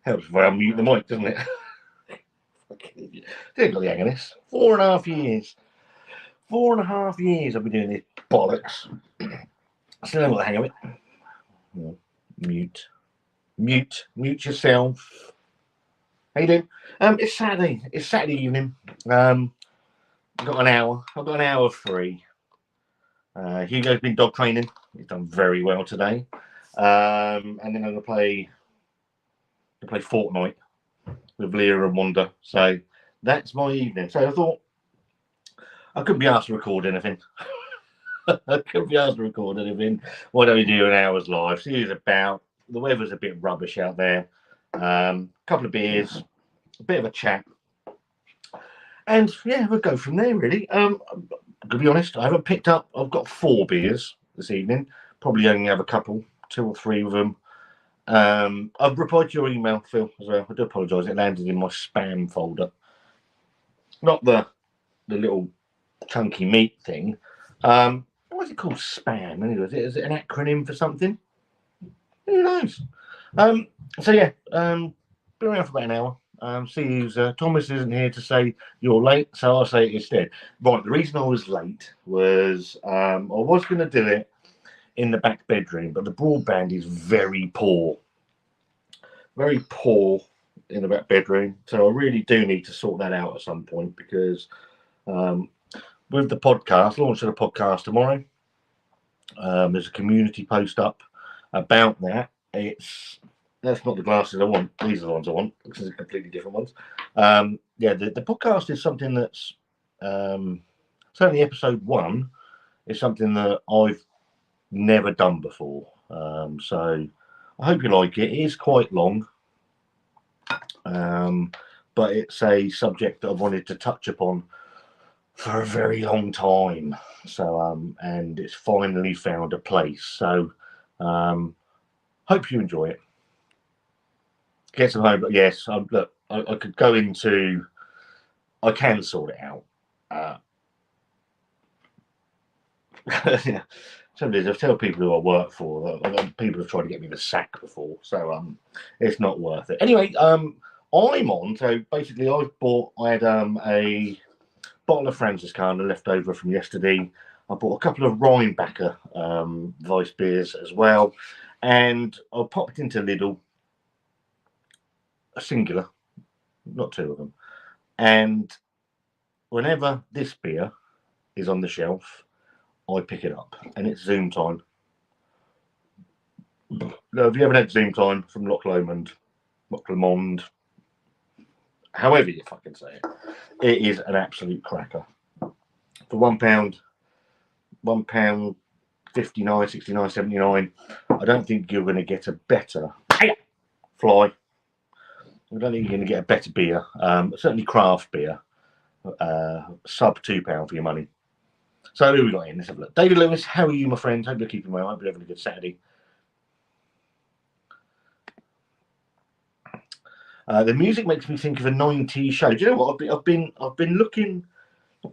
Helps if I unmute the mic, doesn't it? Fucking idiot. Didn't got the hang of this. 4.5 years. 4.5 years I've been doing this bollocks. Still haven't got the hang of it. Mute yourself. How you doing? It's Saturday. It's Saturday evening. I've got an hour. I've got an hour free. Hugo's been dog training. He's done very well today. And then I'm gonna play Fortnite with Leah and Wanda. So that's my evening. So I thought I couldn't be asked to record anything. I couldn't be asked to record anything. Why don't we do an hour's live? See who's about. The weather's a bit rubbish out there. Couple of beers, a bit of a chat. And yeah, we'll go from there really. To be honest, I haven't picked up. I've got 4 beers this evening. Probably only have a couple, 2 or 3 of them. I've replied to your email, Phil, as well. I do apologise. It landed in my spam folder. Not the little chunky meat thing. What's it called? Spam. Anyway, is it an acronym for something? Who knows? So yeah, been around for about an hour. See who's Thomas isn't here to say you're late, so I'll say it instead. Right, the reason I was late was I was going to do it in the back bedroom, but the broadband is very poor in the back bedroom. So I really do need to sort that out at some point because with the podcast, launch of the podcast tomorrow, there's a community post up about that. That's not the glasses I want. These are the ones I want. These are completely different ones. Yeah, the podcast is something that's certainly episode 1 is something that I've never done before. So I hope you like it. It is quite long, but it's a subject that I've wanted to touch upon for a very long time. So and it's finally found a place. So hope you enjoy it. Get some home, but yes, look, I could go into. I can sort it out. Yeah. Sometimes I've told people who I work for, people have tried to get me the sack before, so it's not worth it. Anyway, I'm on. So basically, I had a bottle of Franziskaner left over from yesterday. I bought a couple of Rheinbacher Weiss beers as well, and I popped into Lidl, a singular, not 2 of them. And whenever this beer is on the shelf, I pick it up, and it's Zoom time. Now, if you haven't had Zoom time from Loch Lomond, however you fucking say it, it is an absolute cracker. For £1, £1.59, 69, 79. I don't think you're going to get a better fly. I don't think you're going to get a better beer. Certainly craft beer. Sub £2 for your money. So who we got in? Let's have a look. David Lewis, how are you, my friend? Hope you're keeping well. Hope you're having a good Saturday. The music makes me think of a 90s show. Do you know what? I've been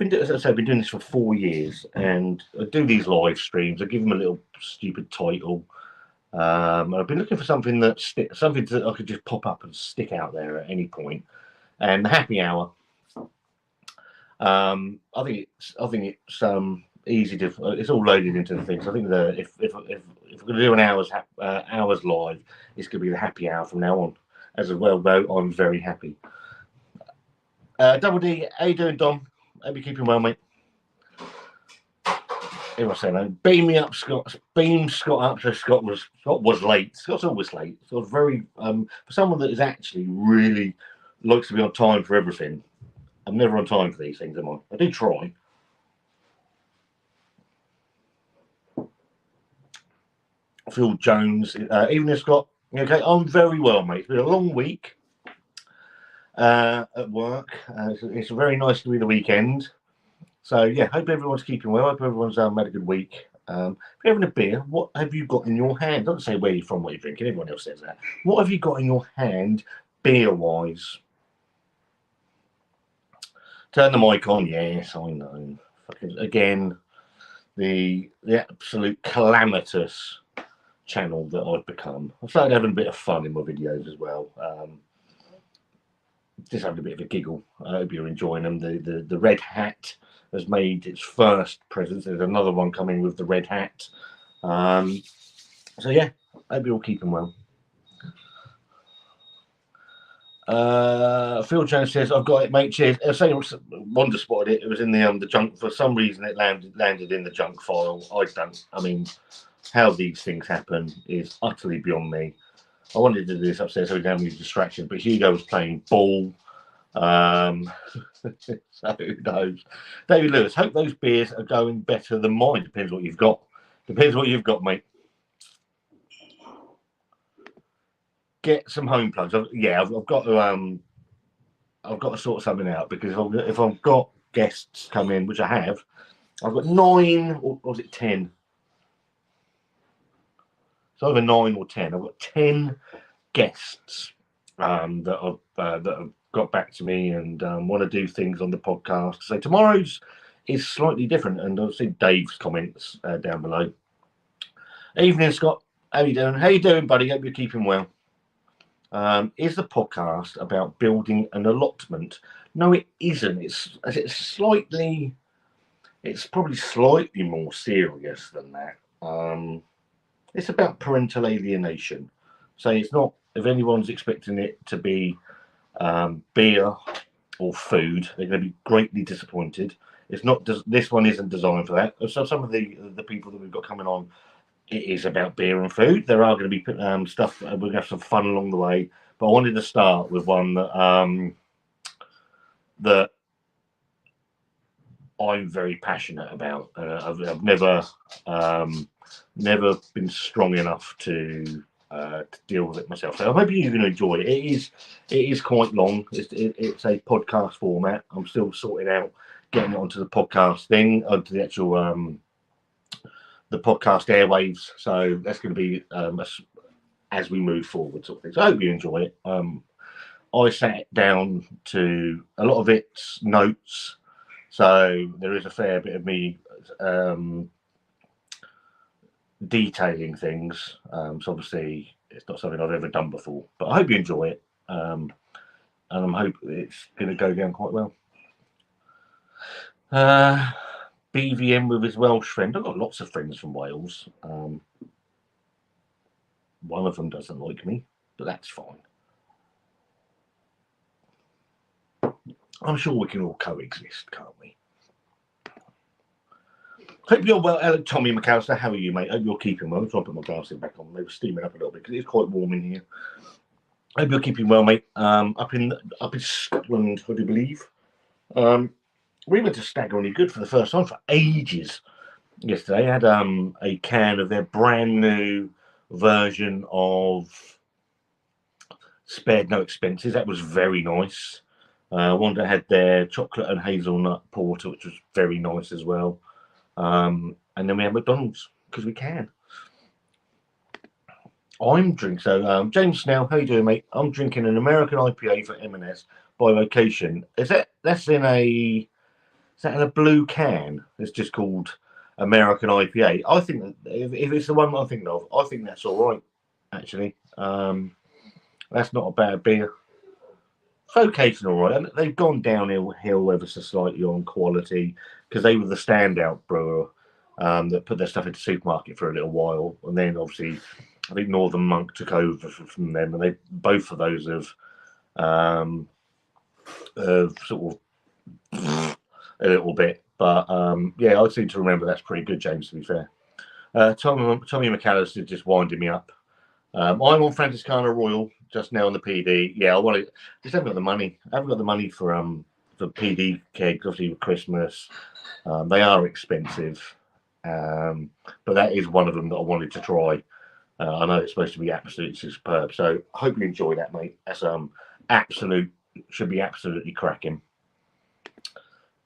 doing this for 4 years, and I do these live streams. I give them a little stupid title. I've been looking for something that I could just pop up and stick out there at any point. And the happy hour. I think it's easy to. It's all loaded into the things. I think that if we're going to do an hours live, it's going to be the happy hour from now on. As well, though, I'm very happy. Double D, how you doing, Dom? Hope you're keeping well, mate. Everyone saying that. Beam me up, Scott. Beam Scott up. So Scott was late. Scott's always late. Scott's very for someone that is actually really likes to be on time for everything. I'm never on time for these things, am I? I do try. Phil Jones, evening, Scott. Okay, I'm very well, mate. It's been a long week at work. It's very nice to be the weekend. So yeah, hope everyone's keeping well. Hope everyone's had a good week. If you're having a beer, what have you got in your hand? Don't say where you're from, what you're drinking. Everyone else says that. What have you got in your hand, beer-wise? Turn the mic on. Yes, I know. Fucking again, the absolute calamitous channel that I've become. I started having a bit of fun in my videos as well. Just having a bit of a giggle. I hope you're enjoying them. The red hat has made its first presence. There's another one coming with the red hat. So yeah, I hope you're all keeping well. Phil Jones says, "I've got it, mate. Cheers." I was saying, Wanda spotted it. It was in the junk. For some reason, it landed in the junk file. I mean, how these things happen is utterly beyond me. I wanted to do this upstairs so we didn't have any distractions, but Hugo was playing ball. So who knows? David Lewis, hope those beers are going better than mine. Depends what you've got. Depends what you've got, mate. Get some home plugs. I've got to sort something out, because if I've got guests come in, which I have, I've got 9 or was it 10? It's either 9 or 10. I've got 10 guests that have got back to me and want to do things on the podcast. So tomorrow's is slightly different, and I'll see Dave's comments down below. Evening, Scott. How you doing? How you doing, buddy? Hope you're keeping well. Is the podcast about building an allotment? No, it isn't. It's probably slightly more serious than that. It's about parental alienation. So it's not, if anyone's expecting it to be beer or food, they're going to be greatly disappointed. It's not. This one isn't designed for that. So some of the people that we've got coming on, it is about beer and food. There are going to be stuff. We're going to have some fun along the way. But I wanted to start with one that I'm very passionate about. I've never been strong enough to deal with it myself. So I hope you're going to enjoy it. It is quite long. It's a podcast format. I'm still sorting out getting it onto the podcast thing, onto the actual the podcast airwaves. So that's going to be as we move forward, sort of thing. So I hope you enjoy it. I sat down to a lot of its notes, so there is a fair bit of me detailing things. So obviously it's not something I've ever done before, but I hope you enjoy it, and I'm hoping it's going to go down quite well. BVM with his Welsh friend. I've got lots of friends from Wales. One of them doesn't like me, but that's fine. I'm sure we can all coexist, can't we? Hope you're well, Tommy McAllister. How are you, mate? Hope you're keeping well. I'm trying to put my glasses back on. Maybe steaming up a little bit because it's quite warm in here. Hope you're keeping well, mate. Up in Scotland, I do believe. We went to Staggeringly Good for the first time for ages yesterday. I had a can of their brand new version of Spared No Expenses. That was very nice. Wanda had their chocolate and hazelnut porter, which was very nice as well. And then we had McDonald's because we can. I'm drinking. So James Snell, how you doing, mate? I'm drinking an American IPA for M&S by Location. That's in a blue can? It's just called American IPA. I think that if it's the one I'm thinking of, I think that's all right. Actually, that's not a bad beer. Vocation all right, and they've gone downhill ever so slightly on quality because they were the standout brewer that put their stuff into supermarket for a little while, and then obviously I think Northern Monk took over from them, and they both of those have sort of a little bit, but yeah, I seem to remember that's pretty good, James. To be fair, Tommy McAllister just winding me up. I'm on Franciscana Royal just now on the PD. Yeah, just haven't got the money. I haven't got the money for PD kegs, obviously with Christmas. They are expensive, but that is one of them that I wanted to try. I know it's supposed to be absolutely superb, so I hope you enjoy that, mate. That's should be absolutely cracking.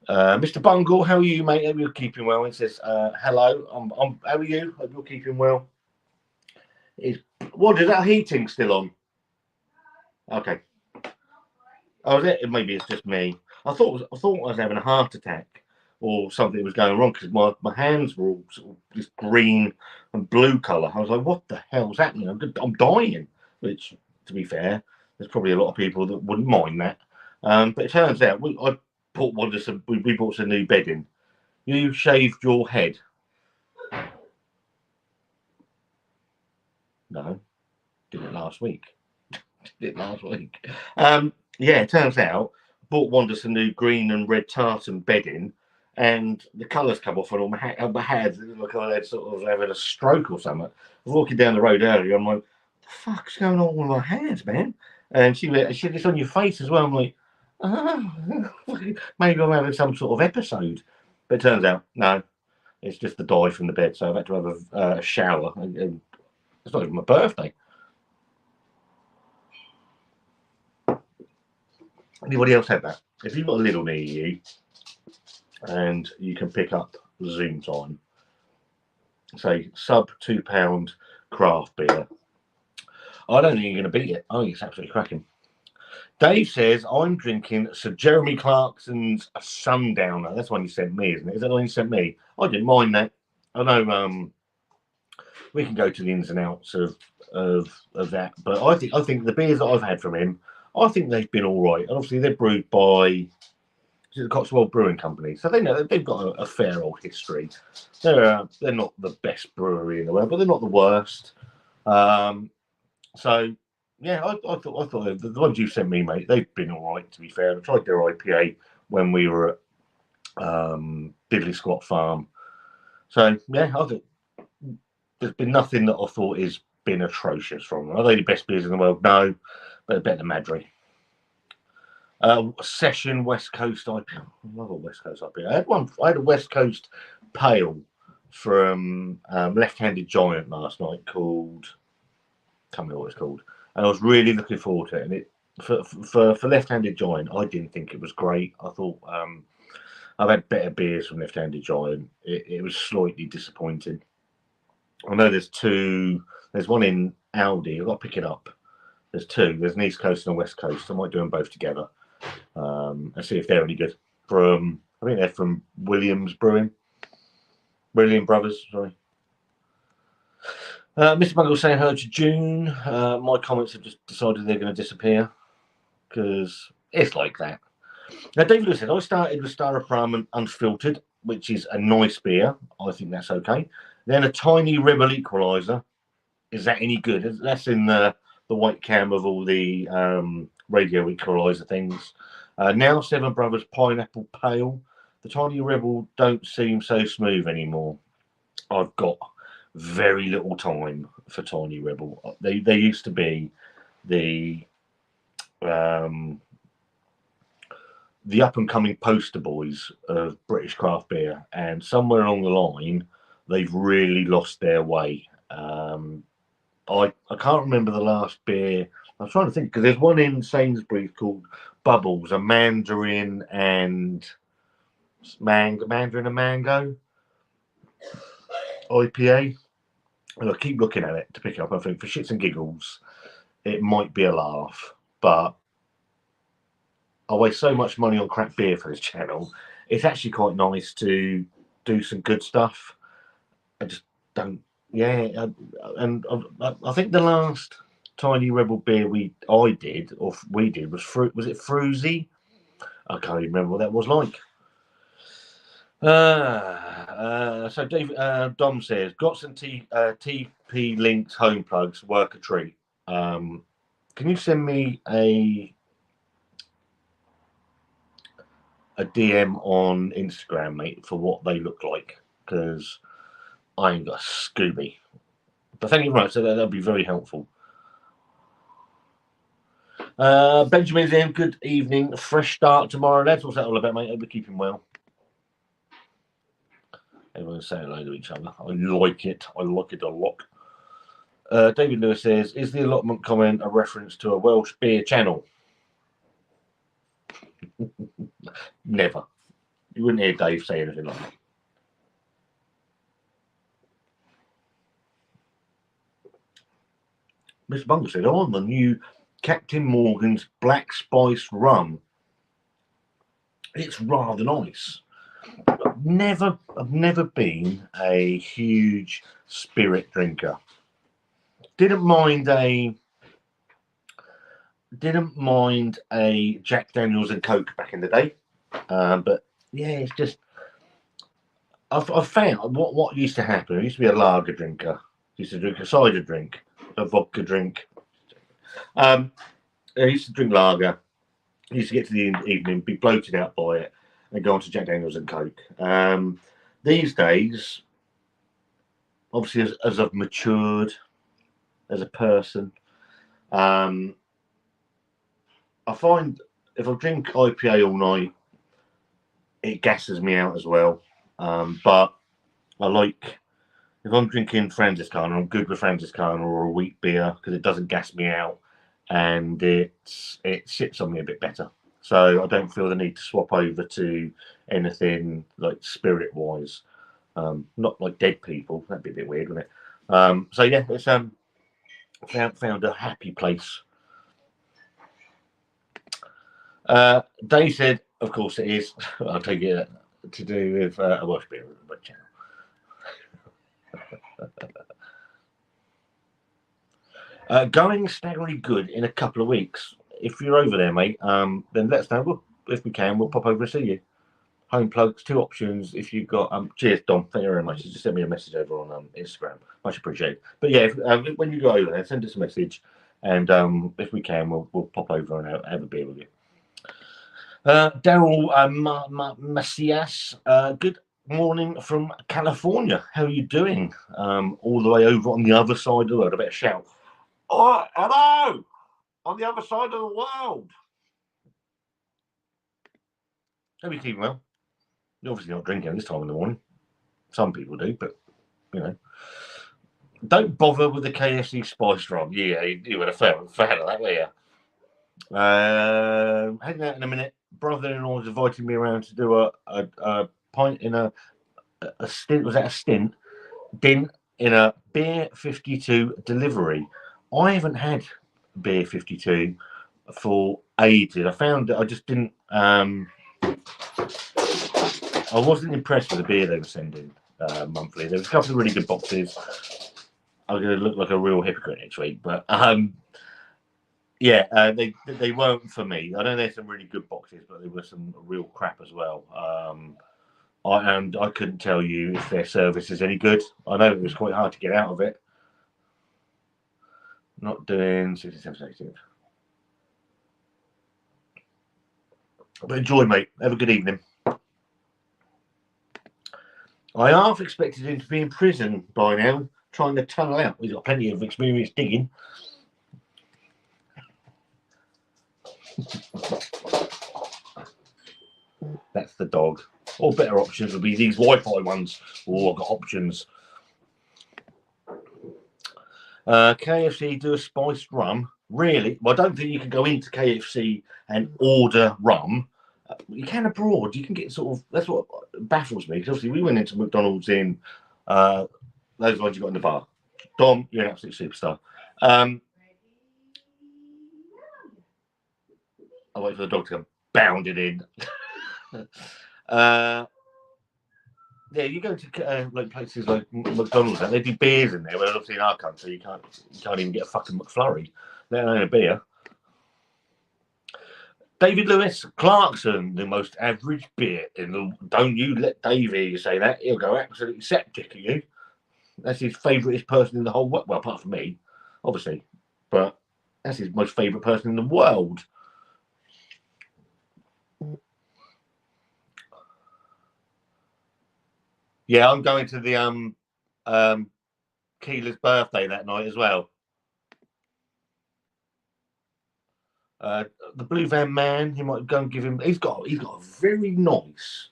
Mr. Bungle, how are you, mate? Hope you're keeping well. It says, hello, how are you? Hope you're keeping well. What is that heating still on? Okay. Oh, is it? Maybe it's just me. I thought I was having a heart attack or something was going wrong because my hands were all sort of this green and blue colour. I was like, what the hell's happening? I'm dying. Which, to be fair, there's probably a lot of people that wouldn't mind that. But it turns out we bought some new bedding. You shaved your head. No, did it last week. Yeah, it turns out bought Wanda some new green and red tartan bedding, and the colours come off on all my hands. It looked like they'd sort of having a stroke or something. I was walking down the road earlier. I'm like, "What the fuck's going on with my hands, man?" And she said, "It's on your face as well." I'm like, maybe I'm having some sort of episode. But it turns out, no, it's just the dye from the bed. So I've had to have a shower, and it's not even my birthday. Anybody else had that? If you've got a little near you and you can pick up Zoom time, say sub £2 craft beer, I don't think you're going to beat it. I think it's absolutely cracking. Dave says, I'm drinking Sir Jeremy Clarkson's Sundowner. That's one you sent me, isn't it? Is that the one you sent me? I didn't mind that. I know we can go to the ins and outs of that, but I think the beers that I've had from him, I think they've been all right. And obviously they're brewed by the Cotswold Brewing Company, so they know they've got a fair old history. They're not the best brewery in the world, but they're not the worst. So yeah, I thought the ones you sent me, mate, they've been all right. To be fair, I tried their IPA when we were at Diddley Squat Farm. So yeah, I thought there's been nothing that I thought has been atrocious from them. Are they the best beers in the world? No, but they're better than Madry. Session West Coast IPA. I love a West Coast IPA. I had a West Coast pale from Left-Handed Giant last night called, can't remember what it's called, and I was really looking forward to it. And it for Left-Handed Giant, I didn't think it was great. I thought I've had better beers from Left-Handed Giant. It was slightly disappointing. I know there's two. There's one in Aldi. I've got to pick it up. There's two. There's an East Coast and a West Coast. I might do them both together and see if they're any good. I think they're from Williams Brewing. William Brothers, sorry. Mr. Bungle saying hello to June. My comments have just decided they're going to disappear because it's like that. Now, David Lewis said, I started with Staropramen and Unfiltered, which is a nice beer. I think that's okay. Then a Tiny Rebel Equalizer. Is that any good? That's in the white cam of all the radio equalizer things. Now Seven Brothers Pineapple Pale. The Tiny Rebel don't seem so smooth anymore. I've got very little time for Tiny Rebel. They used to be the up and coming poster boys of British craft beer, and somewhere along the line they've really lost their way. I can't remember the last beer. I'm trying to think because there's one in Sainsbury's called Bubbles, a mandarin and mango IPA. And I keep looking at it to pick it up. I think for shits and giggles, it might be a laugh, but I waste so much money on crap beer for this channel. It's actually quite nice to do some good stuff. I just don't. Yeah, and I think the last Tiny Rebel beer we did was was it Fruzy? I can't even remember what that was like. So David Dom says, got some TP Links home plugs, work a treat. Can you send me a DM on Instagram, mate, for what they look like? Because I ain't got a Scooby. But thank you very much. So that'll be very helpful. Benjamin's in. Good evening. Fresh start tomorrow, lads. What's that all about, mate? Hope you're keeping well. Everyone's saying hello to each other. I like it. I like it a lot. David Lewis says, is the allotment comment a reference to a Welsh beer channel? Never. You wouldn't hear Dave say anything like that. Mr. Bungle said, on the new Captain Morgan's Black Spice Rum. It's rather nice. I've never been a huge spirit drinker. Didn't mind a Jack Daniels and Coke back in the day, but yeah, it's just I've found what used to happen. I used to be a lager drinker. I used to drink a cider drink, a vodka drink. I used to drink lager. I used to get to the evening, be bloated out by it, and go on to Jack Daniels and Coke. These days, obviously, as I've matured as a person, I find if I drink IPA all night, it gasses me out as well. But I like, if I'm drinking Franziskaner, I'm good with Franziskaner or a wheat beer because it doesn't gas me out and it sits on me a bit better. So I don't feel the need to swap over to anything like spirit wise. Not like Dead People, that'd be a bit weird, wouldn't it? So yeah, it's found a happy place. Dave said, of course it is. I'll take it to do with a Welsh beer channel. Going staggeringly good in a couple of weeks. If you're over there, mate, then let us know. If we can, we'll pop over and see you. Home plugs, 2 options. If you've got cheers, Dom. Thank you very much. Just send me a message over on Instagram. Much appreciated. But yeah, when you go over there, send us a message, and if we can, we'll pop over and have a beer with you. Daryl Macias, good morning from California. How are you doing? All the way over on the other side of the world. I better shout. Oh, hello! On the other side of the world. Hope you're keeping well. You're obviously not drinking this time in the morning. Some people do, but you know. Don't bother with the KFC spice rum. Yeah, you were a fan of that, were you? Hang out in a minute. Brother-in-law's invited me around to do a pint in a stint. Was that a stint? Dint in a Beer 52 delivery. I haven't had Beer 52 for ages. I found that I just didn't. I wasn't impressed with the beer they were sending monthly. There was a couple of really good boxes. I'm going to look like a real hypocrite next week, but yeah, they weren't for me. I know there's some really good boxes, but there were some real crap as well. I couldn't tell you if their service is any good. I know it was quite hard to get out of it. Not doing 67 seconds. But enjoy, mate. Have a good evening. I half expected him to be in prison by now, trying to tunnel out. He's got plenty of experience digging. That's the dog. All better options would be these Wi-Fi ones. Oh, I've got options. KFC do a spiced rum. Really? Well, I don't think you can go into KFC and order rum. You can abroad. You can get sort of. That's what baffles me. Because obviously we went into McDonald's in those ones you got in the bar. Dom, you're an absolute superstar. I'll wait for the dog to come bounding in. Yeah, you go to like places like McDonald's, and they do beers in there. Whereas obviously in our country, you can't even get a fucking McFlurry, let alone a beer. David Lewis Clarkson, the most average beer in the. Don't you let Dave hear you say that? He'll go absolutely septic at you. That's his favourite person in the whole world. Well, apart from me, obviously, but that's his most favourite person in the world. Yeah, I'm going to the Keeler's birthday that night as well. The Blue Van Man, you might go and give him. He's got a very nice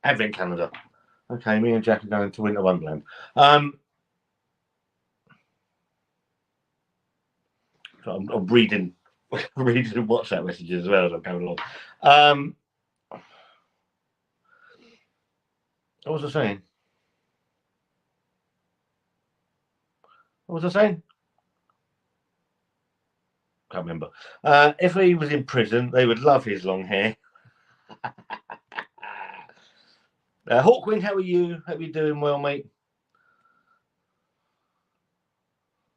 advent calendar. Okay, me and Jack are going to Winter Wonderland. So I'm reading WhatsApp messages as well as I'm going along. What was I saying? Can't remember. If he was in prison, they would love his long hair. Hawkwing, how are you? Hope you're doing well, mate.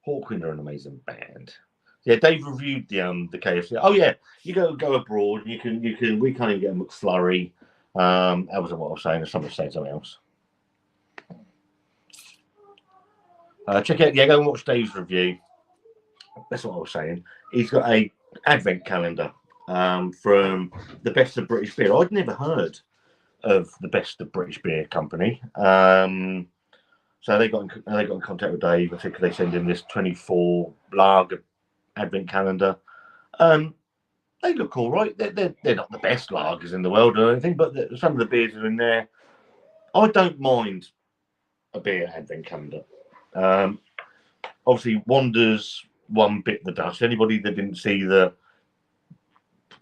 Hawkwing are an amazing band. Yeah, Dave reviewed the KFC. Oh yeah, you go abroad. You can. We can't even get a McFlurry. That wasn't what I was saying. Someone saying something else. Check out. Yeah, go and watch Dave's review. That's what I was saying. He's got a advent calendar from the Best of British Beer. I'd never heard of the Best of British Beer Company. So they got in contact with Dave. I think they send him this 24 lager advent calendar. They look all right. They're not the best lagers in the world or anything, but some of the beers are in there. I don't mind a beer advent calendar. Obviously, Wander's one bit the dust. Anybody that didn't see the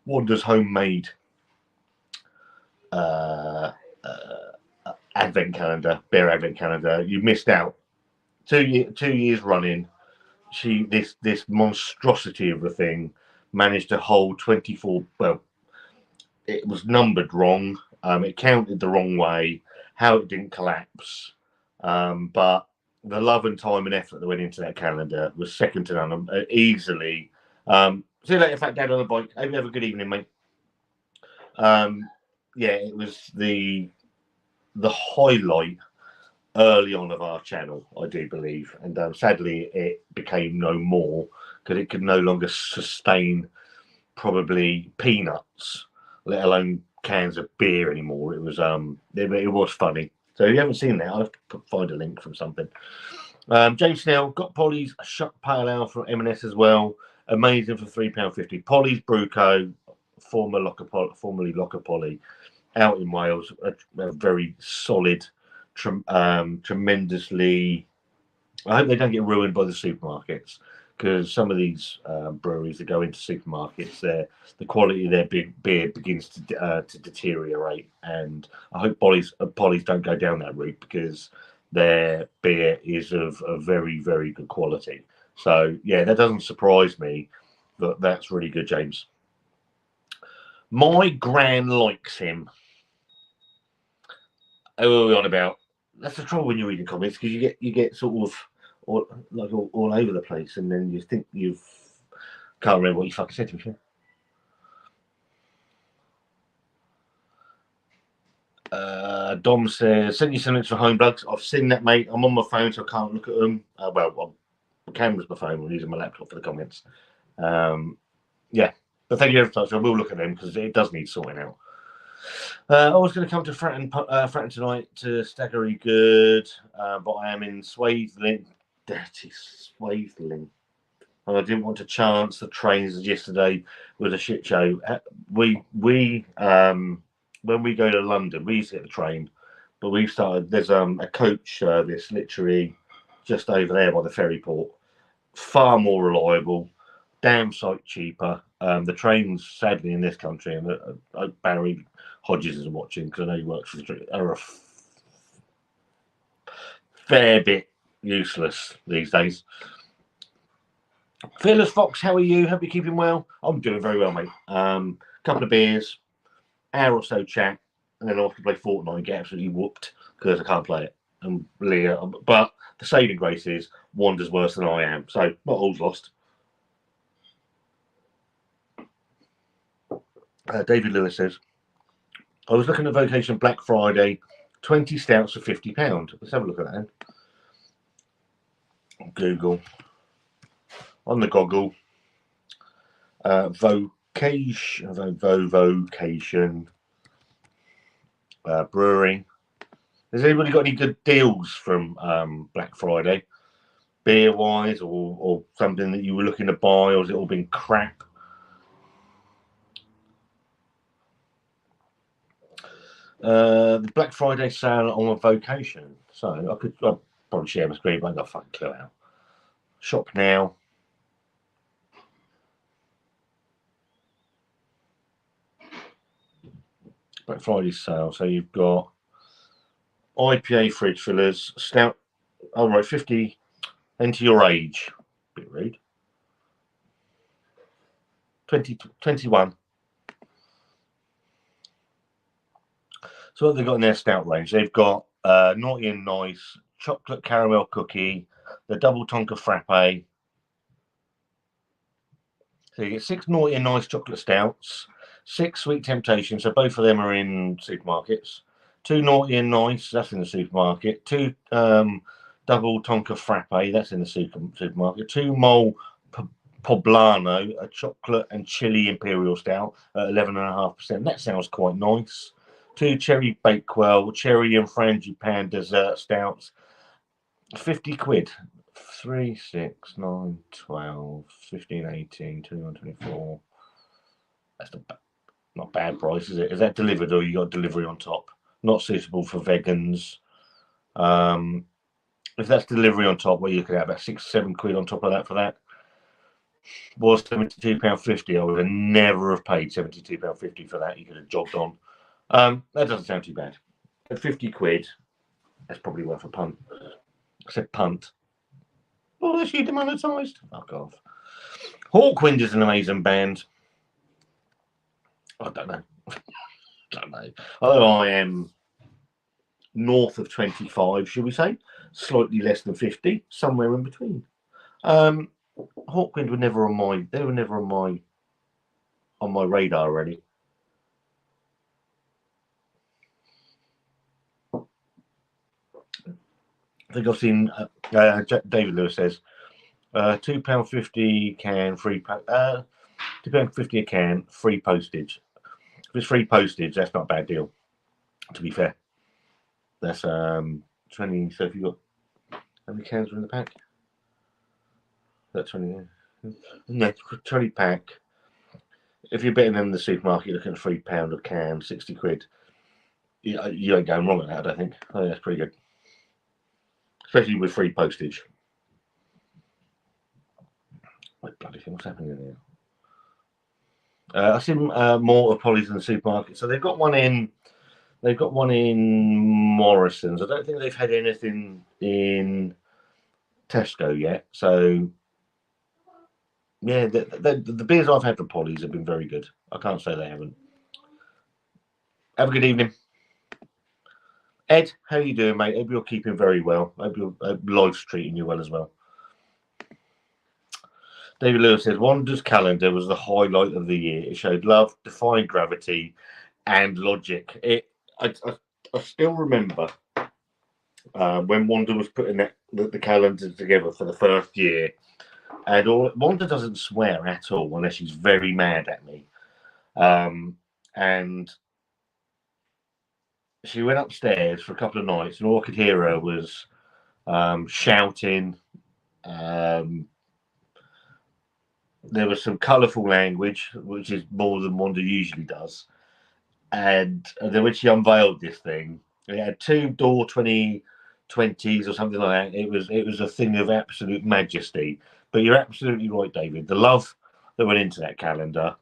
Wander's homemade advent calendar, beer advent calendar, you missed out. 2 years running, this monstrosity of a thing managed to hold 24. Well, it was numbered wrong. It counted the wrong way. How it didn't collapse, but the love and time and effort that went into that calendar was second to none. Easily. See you later, Fat Dad on the bike. Hope you have a good evening, mate. Yeah, it was the highlight early on of our channel, I do believe, and sadly it became no more because it could no longer sustain probably peanuts, let alone cans of beer anymore. It was funny. So if you haven't seen that, I'll have to find a link from something. James Snell got Polly's shut pale ale from M&S as well. Amazing for £3.50. Polly's Brewco, formerly Locker Polly, out in Wales. A very solid, tremendously. I hope they don't get ruined by the supermarkets, because some of these breweries that go into supermarkets, the quality of their beer begins to deteriorate, and I hope Polly's don't go down that route, because their beer is of very, very good quality. So yeah, that doesn't surprise me, but that's really good, James. My gran likes him. Oh, we're on about. That's the trouble when you're reading comments, because you get sort of all over the place, and then you think can't remember what you fucking said to me. Dom says, send you some links for Home Plugs. I've seen that, mate. I'm on my phone, so I can't look at them. My camera's my phone. I'm using my laptop for the comments. Yeah, but thank you ever so much. I will look at them, because it does need sorting out. I was going to come to Fratton tonight to Staggery Good, but I am in Swathelin, dirty Swathelin, and I didn't want to chance the trains yesterday with a shit show. We when we go to London, we used to get the train, but we've started. There's a coach service literally just over there by the ferry port. Far more reliable, damn sight cheaper. The trains, sadly, in this country, and Barry Hodges is watching, because I know he works for the street, are a fair bit useless these days. Fearless Fox, how are you? Hope you're keeping well. I'm doing very well, mate. Couple of beers, hour or so chat, and then I'll have to play Fortnite and get absolutely whooped because I can't play it. And Leah, but the saving grace is Wander's worse than I am, so not all's lost. David Lewis says, I was looking at Vocation Black Friday, 20 stouts for £50. Let's have a look at that. Google. On the goggle. Vocation Brewing. Has anybody got any good deals from Black Friday? Beer wise, or something that you were looking to buy, or has it all been crap? The Black Friday sale on a Vocation. So I'll probably share my screen, but I ain't got a fucking clue out. Shop now. Black Friday sale. So you've got IPA fridge fillers, stout. Oh right, 50. Enter your age. Bit rude. 21. So what they've got in their stout range, they've got Naughty and Nice, chocolate caramel cookie, the double Tonka frappe. So you get 6 Naughty and Nice chocolate stouts, 6 Sweet Temptations, so both of them are in supermarkets. 2 Naughty and Nice, that's in the supermarket. 2 double Tonka frappe, that's in the supermarket. 2 Mole Poblano, a chocolate and chili imperial stout at 11.5%. That sounds quite nice. 2 Cherry Bakewell, cherry and frangipane dessert stouts, 50 quid. 3, 6, 9, 12, 15, 18, 21, 24. That's not bad price, is it? Is that delivered or you got delivery on top? Not suitable for vegans. If that's delivery on top, well, you could have about 6, 7 quid on top of that for that. Was £72.50. I would have never have paid £72.50 for that. You could have jogged on. That doesn't sound too bad. At 50 quid, that's probably worth a punt. I said punt. Oh, is she demonetised? Fuck off. Hawkwind is an amazing band. I don't know. Although I am north of 25, should we say? Slightly less than 50, somewhere in between. Hawkwind were never on my. They were never on my radar already. I think I've seen. David Lewis says, £2.50 can free. £2.50 a can free postage. If it's free postage, that's not a bad deal. To be fair, that's 20. So if you got how many cans are in the pack? That's 20. No, 20 pack. If you're betting them in the supermarket, you're looking at £3 a can, 60 quid. You ain't going wrong with that, I think. I think that's pretty good, especially with free postage. What bloody thing? What's happening here? I've seen more of Polly's in the supermarket. So they've got one in. They've got one in Morrison's. I don't think they've had anything in Tesco yet. So yeah, the beers I've had from Polly's have been very good. I can't say they haven't. Have a good evening, Ed. How you doing, mate? Hope you're keeping very well. Hope life's treating you well as well. David Lewis says Wanda's calendar was the highlight of the year. It showed love, defying gravity, and logic. I still remember when Wanda was putting the calendar together for the first year, and Wanda doesn't swear at all unless she's very mad at me. And she went upstairs for a couple of nights, and all I could hear her was shouting. There was some colourful language, which is more than Wanda usually does. And then when she unveiled this thing, it had 2 door 2020s or something like that. It was a thing of absolute majesty. But you're absolutely right, David. The love that went into that calendar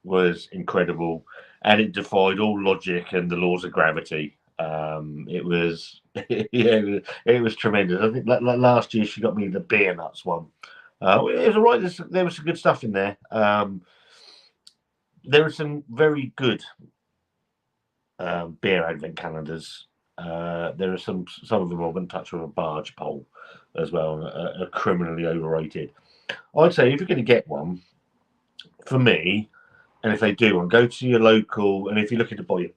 was incredible, and it defied all logic and the laws of gravity. It was it was tremendous. I think like last year she got me the beer nuts one. It was all right. There was some good stuff in there. There were some very good beer advent calendars. There are some of them I wouldn't touch with a barge pole as well, are criminally overrated. I'd say if you're going to get one, for me, and if they do one, go to your local, and if you're looking to buy a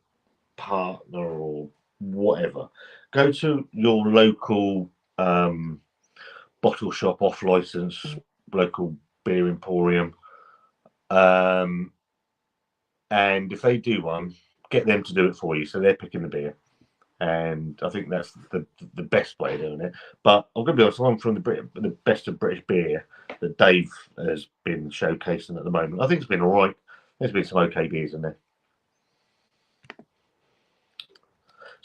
partner or whatever, go to your local bottle shop, off license, local beer emporium, and if they do one, get them to do it for you, so they're picking the beer. And I think that's the best way of doing it. But I'm going to be honest, I'm from the best of British beer that Dave has been showcasing at the moment. I think it's been all right. There's been some okay beers in there.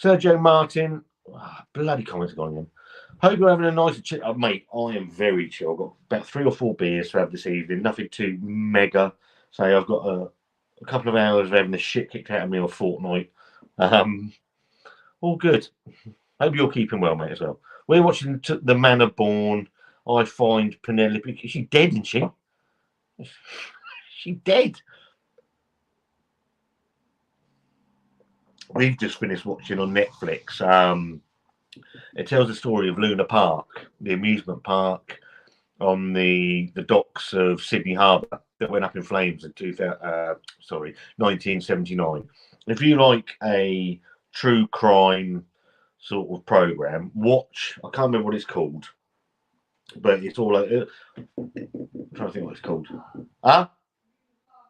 Sergio Martin, bloody comments going in. Hope you're having a nice chill. Mate, I am very chill. I've got about 3 or 4 beers to have this evening. Nothing too mega. So I've got a couple of hours of having the shit kicked out of me on a fortnight. All good. Hope you're keeping well, mate, as well. We're watching The Manor Born. I find Penelope. Is she dead, isn't she? She's dead. we've just finished watching on Netflix. It tells the story of Luna Park, the amusement park on the docks of Sydney Harbour that went up in flames in 1979. If you like a true crime sort of program, watch. I can't remember what it's called, but it's all. I'm trying to think what it's called. Huh?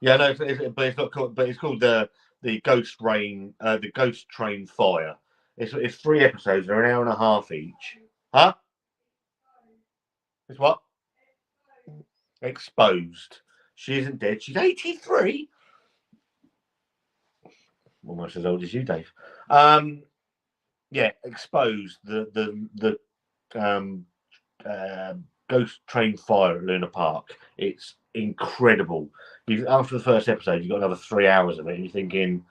Yeah, no, but it's not called. But it's called the Ghost Rain, the Ghost Train Fire. It's 3 episodes. They're an hour and a half each. Huh? It's what? Exposed. She isn't dead. She's 83. Almost as old as you, Dave. Yeah, Exposed. The Ghost Train Fire at Luna Park. It's incredible. After the first episode, you've got another 3 hours of it, and you're thinking,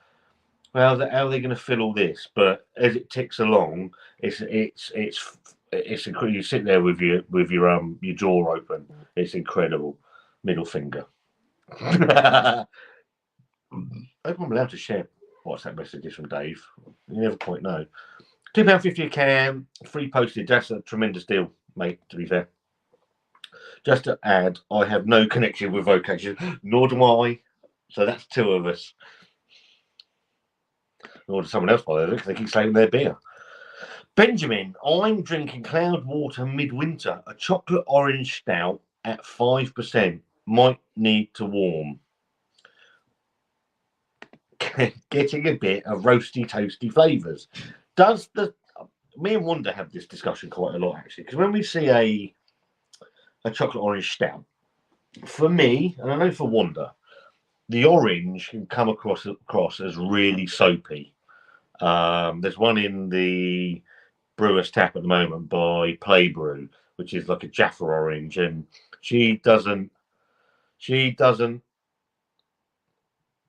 well, how are they going to fill all this? But as it ticks along, it's incredible. You sit there with your jaw open. It's incredible. Middle finger. I hope I'm allowed to share WhatsApp messages from Dave. You never quite know. £2.50 a can, free postage. That's a tremendous deal, mate, to be fair. Just to add, I have no connection with Vocation, nor do I. So that's two of us. Nor does someone else, by the way, because they keep saying their beer. Benjamin, I'm drinking Cloudwater Midwinter, a chocolate orange stout at 5%. Might need to warm. Getting a bit of roasty, toasty flavours. Me and Wanda have this discussion quite a lot, actually, because when we see a chocolate orange stout, for me, and I know for Wanda, the orange can come across as really soapy. There's one in the Brewer's Tap at the moment by Play Brew, which is like a Jaffa orange, and she doesn't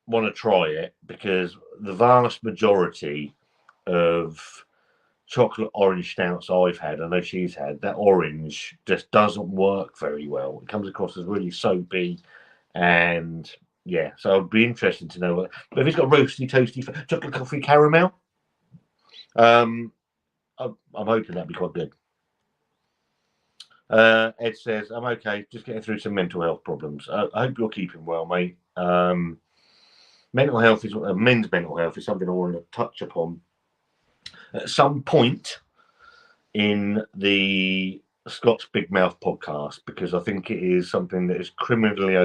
want to try it because the vast majority of chocolate orange stouts I've had, I know she's had, that orange just doesn't work very well. It comes across as really soapy, and yeah, so I'd be interested to know what. But if it's got roasty, toasty, chocolate coffee caramel, I'm hoping that'd be quite good. Ed says, I'm okay, just getting through some mental health problems. I hope you're keeping well, mate. Mental health is men's mental health is something I want to touch upon at some point in the Scott's Big Mouth podcast, because I think it is something that is criminally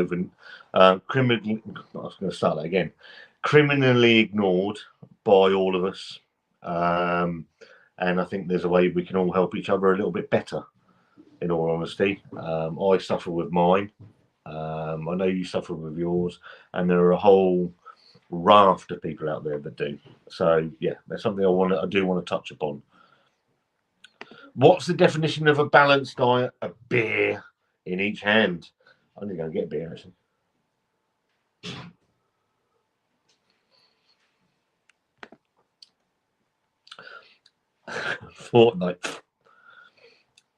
ignored by all of us. And I think there's a way we can all help each other a little bit better, in all honesty. I suffer with mine. I know you suffer with yours, and there are a whole raft of people out there that do. So yeah, that's something I do want to touch upon. What's the definition of a balanced diet? A beer in each hand. I'm going to go get a beer, actually. Fortnite.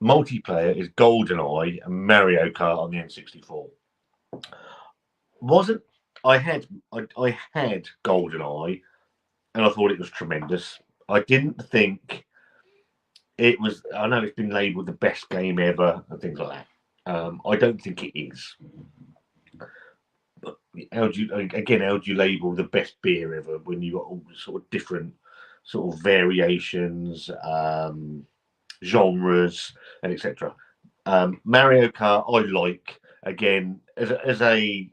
Multiplayer is GoldenEye and Mario Kart on the N64. I had GoldenEye, and I thought it was tremendous. I didn't think it was. I know it's been labelled the best game ever and things like that. I don't think it is. But how do you label the best beer ever when you got all the sort of different sort of variations, genres, and etc. Mario Kart, I like, again, as a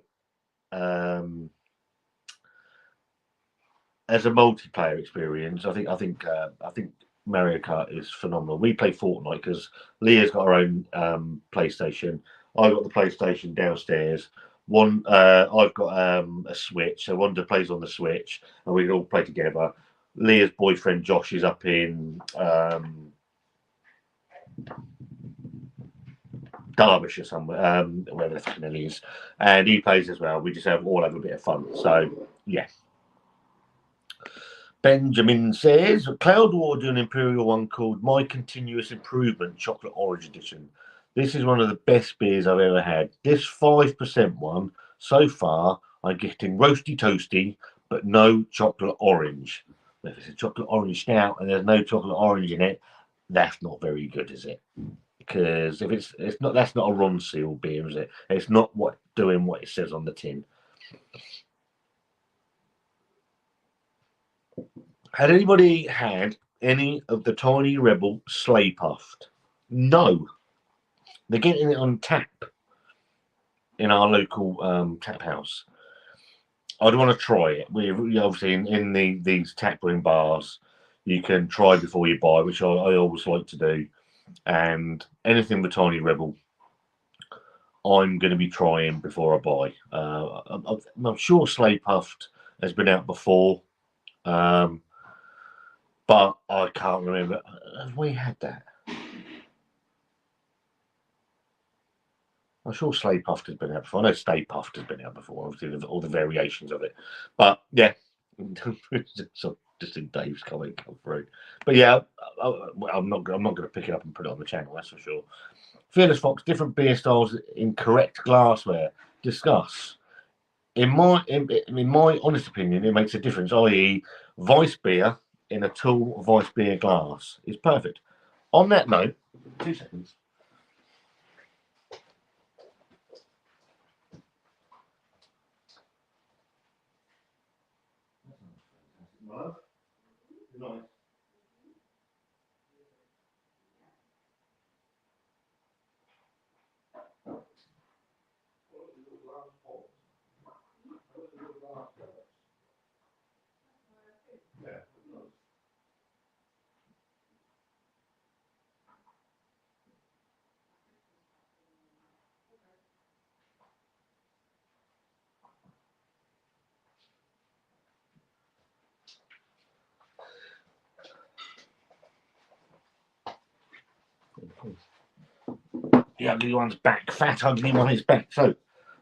multiplayer experience. I think Mario Kart is phenomenal. We play Fortnite because Leah's got her own PlayStation. I've got the PlayStation downstairs. I've got a Switch, so Wanda plays on the Switch, and we can all play together. Leah's boyfriend Josh is up in Derbyshire somewhere, wherever the fucking hell he is, and he plays as well. We just all have a bit of fun. So yeah. Benjamin says, Cloudwater an Imperial one called My Continuous Improvement Chocolate Orange Edition. This is one of the best beers I've ever had. This 5% one, so far, I'm getting roasty toasty, but no chocolate orange. If it's a chocolate orange stout and there's no chocolate orange in it, that's not very good, is it? Because if it's not, that's not a Ronseal beer, is it? It's not doing what it says on the tin. Had anybody had any of the Tiny Rebel Slay Puffed? No. They're getting it on tap in our local tap house. I'd want to try it. We obviously in these tap room bars, you can try before you buy, which I always like to do. And anything with Tiny Rebel, I'm going to be trying before I buy. I'm sure Slay Puffed has been out before, but I can't remember. Have we had that? I'm sure Slay Puffed has been out before. I know Stay Puffed has been out before, obviously, all the variations of it. But yeah, just in Dave's comment come through. But yeah, I'm not going to pick it up and put it on the channel, that's for sure. Fearless Fox, different beer styles in correct glassware. Discuss. In my honest opinion, it makes a difference. I.e., Weiss beer in a tall Weiss beer glass is perfect. On that note, 2 seconds. Nice. The ugly one's back. Fat ugly one is back. So,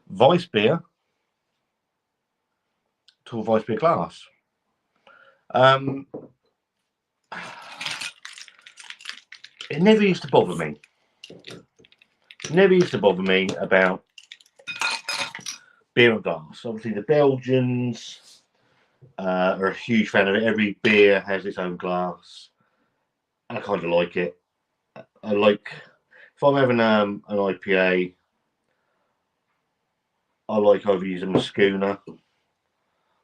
Weiss beer to a Weiss beer glass. It never used to bother me. Never used to bother me about beer and glass. Obviously, the Belgians are a huge fan of it. Every beer has its own glass. And I kind of like it. I like, if I'm having an IPA, I like either using a schooner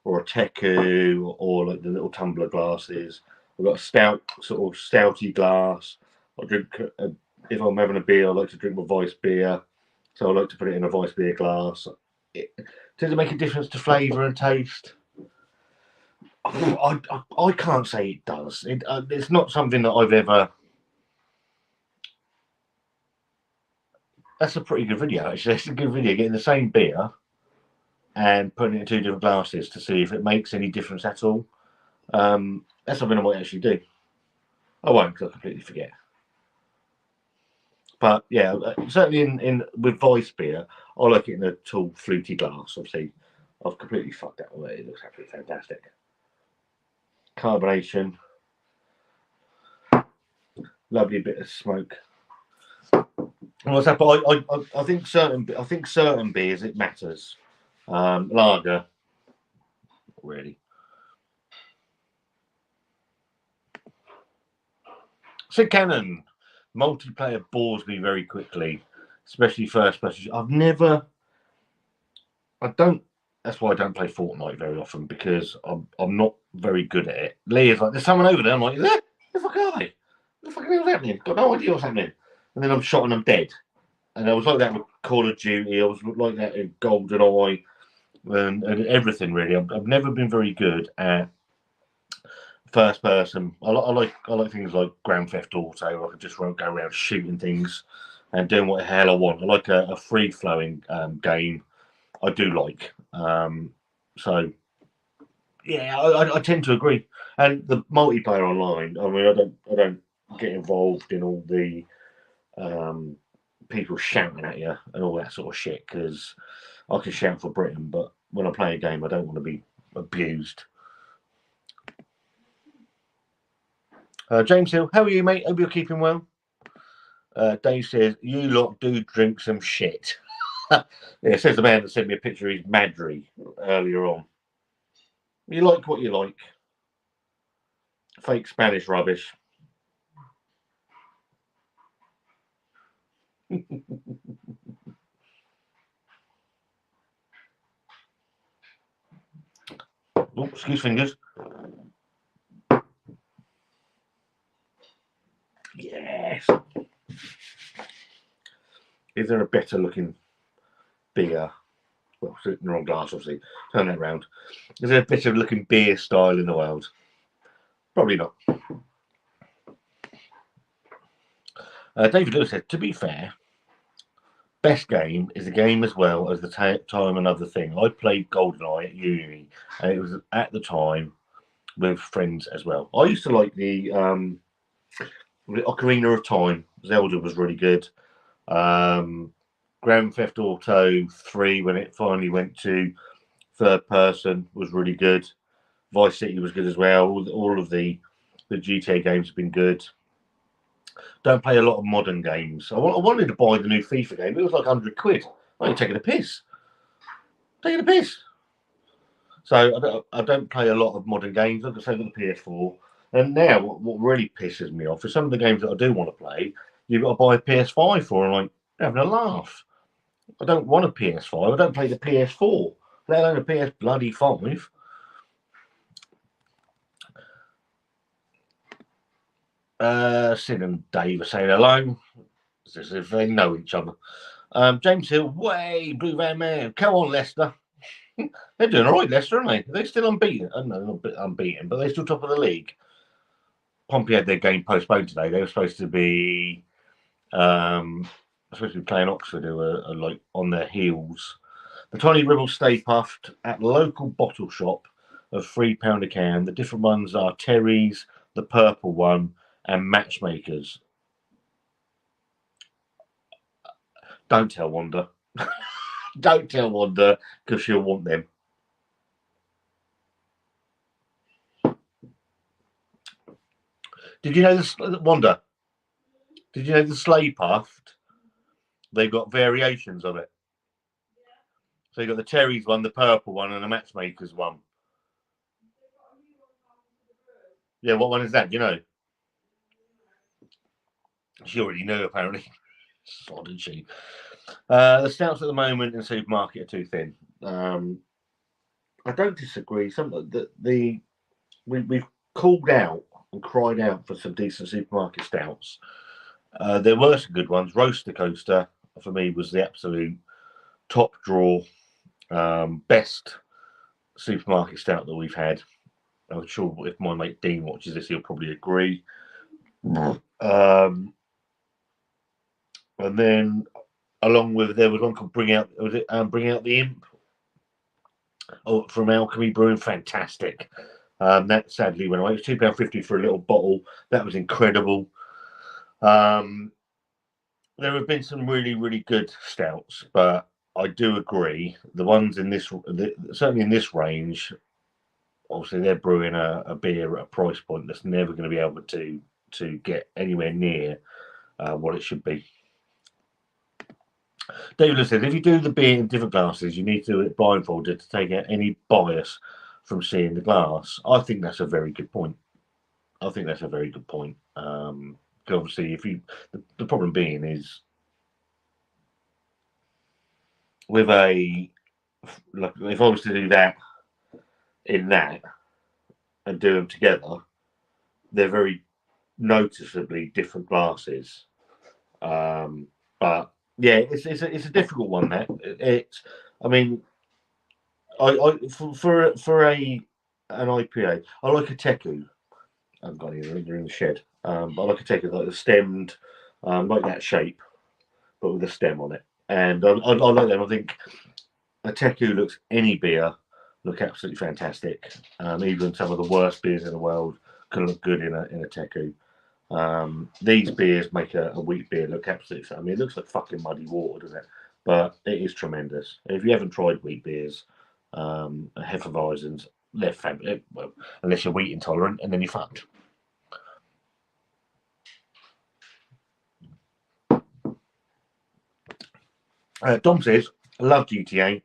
or a Teku or like the little tumbler glasses. I've got a stout, sort of stouty glass. I drink, if I'm having a beer, I like to drink my Weiss beer. So I like to put it in a Weiss beer glass. Does it make a difference to flavour and taste? I can't say it does. It's not something that I've ever. That's a pretty good video, actually. It's a good video, getting the same beer and putting it in 2 different glasses to see if it makes any difference at all. That's something I might actually do. I won't, because I completely forget. But yeah, certainly in with Weiss beer, I like it in a tall, fluty glass. Obviously, I've completely fucked that away. It looks absolutely fantastic. Carbonation, lovely bit of smoke. What's that? But I think certain beers it matters. Lager, not really. Sid Cannon, multiplayer bores me very quickly, especially first person. That's why I don't play Fortnite very often, because I'm not very good at it. Lee is like, there's someone over there. I'm like, where the fuck are they? What the fuck is happening? Got no idea what's happening. And then I'm shot and I'm dead. And I was like that with Call of Duty. I was like that in GoldenEye and everything really. I've never been very good at first person. I like things like Grand Theft Auto. I can just go around shooting things and doing what the hell I want. I like a free flowing game. I do like. So yeah, I tend to agree. And the multiplayer online. I mean, I don't get involved in all the people shouting at you and all that sort of shit, because I can shout for Britain, but when I play a game, I don't want to be abused. James Hill, how are you, mate? Hope you're keeping well. Dave says, you lot do drink some shit. Yeah, says the man that sent me a picture of his Madry earlier on. You like what you like. Fake Spanish rubbish. Oh, excuse fingers. Yes. Is there a better looking beer? Well, in the wrong glass, obviously. Turn that round. Is there a better looking beer style in the world? Probably not. David Lewis said, to be fair, best game is a game as well as the time another thing. I played GoldenEye at uni, and it was at the time with friends as well. I used to like the Ocarina of Time. Zelda was really good. Grand Theft Auto 3, when it finally went to third person, was really good. Vice City was good as well. All of the GTA games have been good. Don't play a lot of modern games. I wanted to buy the new FIFA game, but it was like 100 quid. I'm taking a piss. Taking a piss. So I don't play a lot of modern games. Like I say, with the PS4. And now, what really pisses me off is some of the games that I do want to play, you've got to buy a PS5 for. I'm like, having a laugh. I don't want a PS5. I don't play the PS4, let alone a PS bloody 5. Sid and Dave are saying hello, as if they know each other. James Hill, way Blue Van Man. Come on, Leicester. They're doing all right, Leicester, aren't they? They're still unbeaten. No, not unbeaten, but they're still top of the league. Pompey had their game postponed today. They were supposed to be playing Oxford, who are like on their heels. The Tiny Ribbles stay puffed at local bottle shop of £3 a can. The different ones are Terry's, the purple one, and Matchmakers. Don't tell Wanda. Don't tell Wanda, because she'll want them. Did you know this, Wanda? Did you know the Slay Puffed? They've got variations of it. So you've got the Terry's one, the purple one, and the Matchmakers one. Yeah, what one is that? You know? She already knew, apparently. So did she? The stouts at the moment in the supermarket are too thin. I don't disagree. We've called out and cried out for some decent supermarket stouts. There were some good ones. Roaster Coaster for me was the absolute top draw, best supermarket stout that we've had. I'm sure if my mate Dean watches this, he'll probably agree. And then along with, there was one called Bring Out the Imp, from Alchemy Brewing. Fantastic. That sadly went away. It was £2.50 for a little bottle. That was incredible. There have been some really, really good stouts, but I do agree the ones in this, certainly in this range, obviously they're brewing a beer at a price point that's never going to be able to get anywhere near what it should be. David said, if you do the beer in different glasses, you need to do it blindfolded to take out any bias from seeing the glass. I think that's a very good point. Obviously, if you, the problem being is with if I was to do that in that and do them together, they're very noticeably different glasses. But yeah, it's a difficult one. I mean, for an IPA, I like a Teku. I haven't got any, they're in the shed. But I like a Teku, like the stemmed, like that shape, but with a stem on it. And I like them. I think a Teku looks any beer look absolutely fantastic. Even some of the worst beers in the world can look good in a Teku. These beers make a wheat beer look absolutely. I mean, it looks like fucking muddy water, doesn't it? But it is tremendous. If you haven't tried wheat beers, Hefeweizens, they're fabulous. Well, unless you're wheat intolerant, and then you're fucked. Dom says, I love GTA.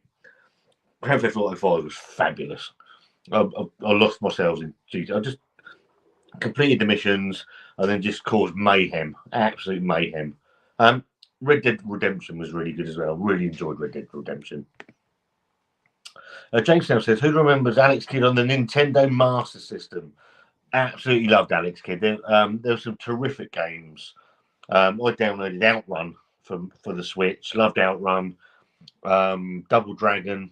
Grand Theft Auto 5 was fabulous. I lost myself in GTA. completed the missions, and then just caused mayhem, absolute mayhem. Red Dead Redemption was really good as well. Really enjoyed Red Dead Redemption. James now says, who remembers Alex Kidd on the Nintendo Master System? Absolutely loved Alex Kidd. There were some terrific games. I downloaded Outrun for the Switch. Loved Outrun. Double Dragon.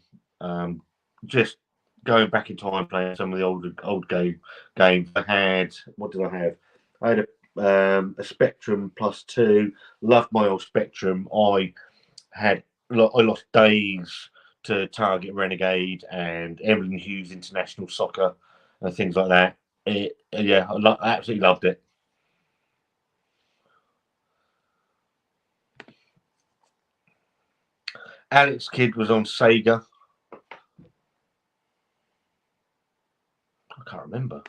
Just going back in time, playing some of the old games. I had, what did I have? I had a Spectrum Plus 2. Loved my old Spectrum. I lost days to Target Renegade and Evelyn Hughes International Soccer and things like that. I absolutely loved it. Alex Kidd was on Sega. I can't remember.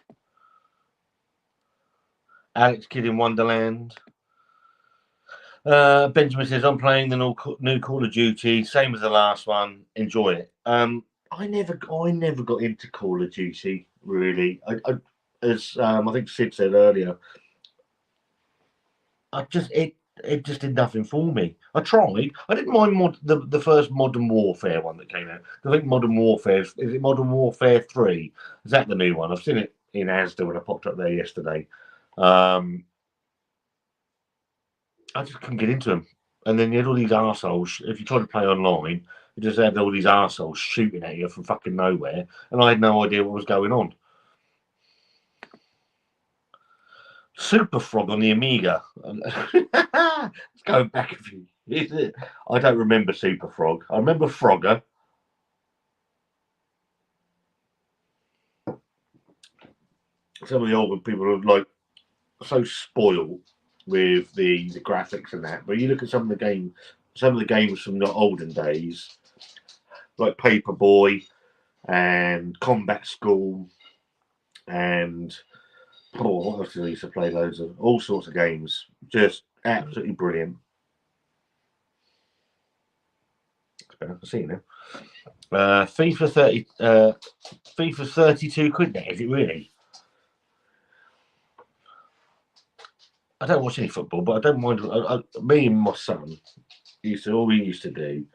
Alex Kidd in Wonderland. Benjamin says, I'm playing the new Call of Duty, same as the last one. Enjoy it. I never got into Call of Duty, really. As I think Sid said earlier, it just did nothing for me. I tried. I didn't mind the first Modern Warfare one that came out. I think Modern Warfare, is it Modern Warfare 3? Is that the new one? I've seen it in Asda when I popped up there yesterday. I just couldn't get into them. And then you had all these arseholes. If you tried to play online, you just had all these arseholes shooting at you from fucking nowhere. And I had no idea what was going on. Super Frog on the Amiga. It's going back a few years. I don't remember Super Frog. I remember Frogger. Some of the older people are like so spoiled with the graphics and that. But you look at some of the games from the olden days, like Paperboy and Combat School, and what else did I used to play? Loads of all sorts of games. Just absolutely brilliant. I can see now. FIFA 32 quid now, is it really? I don't watch any football, but I don't mind. Me and my son all we used to do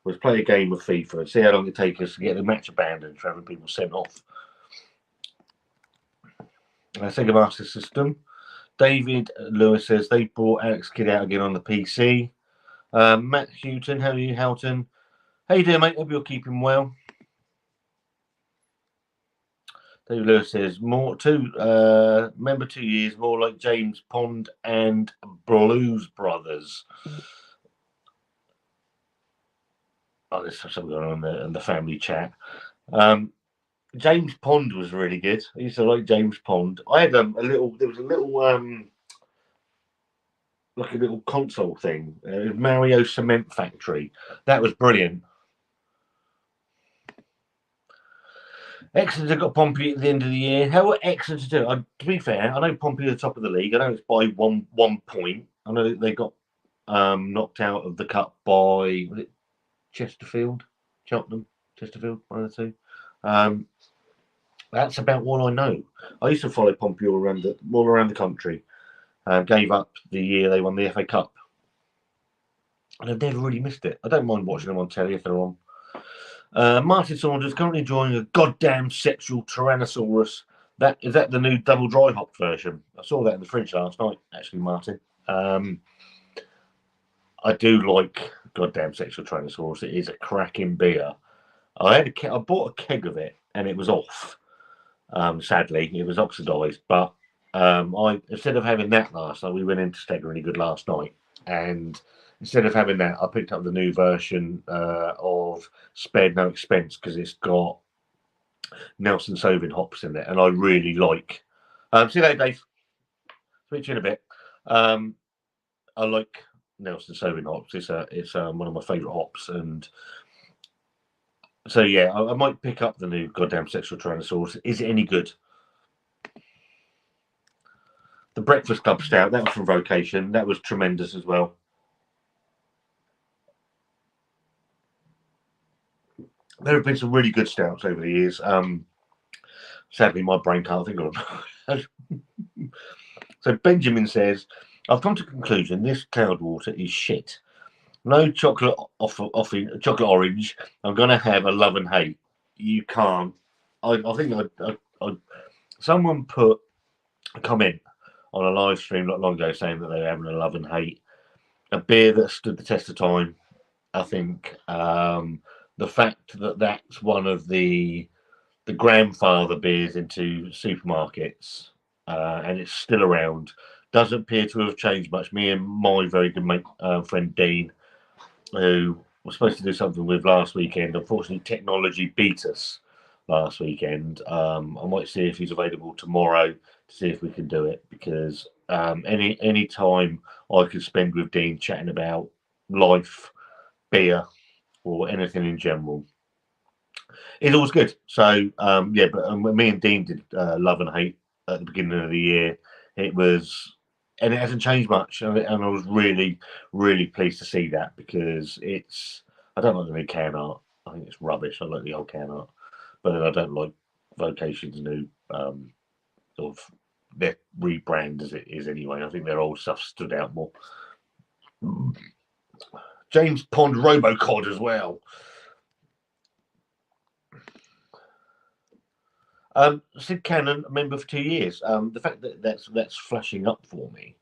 was play a game of FIFA and see how long it takes us to get the match abandoned for having people sent off. Sega Master System. David Lewis says they brought Alex Kidd out again on the PC. Matt Houghton, how are you, Houghton? How you doing, mate? Hope you're keeping well. David Lewis says remember 2 years, more like James Pond and Blues Brothers. Oh, there's something going on in the family chat. James Pond was really good. I used to like James Pond. I had there was a little like a little console thing. Mario Cement Factory. That was brilliant. Exeter got Pompey at the end of the year. How were Exeter do? To be fair, I know Pompey are the top of the league. I know it's by one point. I know they got knocked out of the cup by, was it Chesterfield, Cheltenham, Chesterfield, one of the two. That's about all I know. I used to follow Pompey all around the country. Gave up the year they won the FA Cup, and I've never really missed it. I don't mind watching them on telly if they're on. Martin Saunders currently enjoying a goddamn sexual Tyrannosaurus. Is that the new double dry hop version? I saw that in the fridge last night, actually, Martin. I do like goddamn sexual Tyrannosaurus. It is a cracking beer. I bought a keg of it and it was off. Sadly, it was oxidized. But instead of having that last night, we went into Steg really good last night, and instead of having that, I picked up the new version of Spared No Expense because it's got Nelson Sauvin hops in it, and I really like. See you later, Dave. Speak to you in a bit. I like Nelson Sauvin hops. It's one of my favourite hops, and so yeah, I might pick up the new goddamn sexual Tyrannosaurus. Is it any good? The Breakfast Club Stout, that was from Vocation. That was tremendous as well. There have been some really good stouts over the years. Sadly, my brain can't think of them. So Benjamin says, I've come to the conclusion this Cloudwater is shit. No chocolate chocolate orange. I'm going to have a love and hate. You can't. I think someone put a comment on a live stream not long ago saying that they were having a love and hate. A beer that stood the test of time. I think the fact that that's one of the grandfather beers into supermarkets and it's still around doesn't appear to have changed much. Me and my very good mate, friend Dean, who was supposed to do something with last weekend, unfortunately technology beat us last weekend. I might see if he's available tomorrow to see if we can do it, because any time I could spend with Dean chatting about life, beer, or anything in general, it's always good. So yeah, but me and Dean did love and hate at the beginning of the year. It was, and it hasn't changed much, and I was really, really pleased to see that, because it's. I don't like the new can art. I think it's rubbish. I like the old can art, but then I don't like Vocation's new sort of their rebrand as it is anyway. I think their old stuff stood out more. James Pond Robocod as well. Sid Cannon, a member for 2 years. The fact that that's flashing up for me.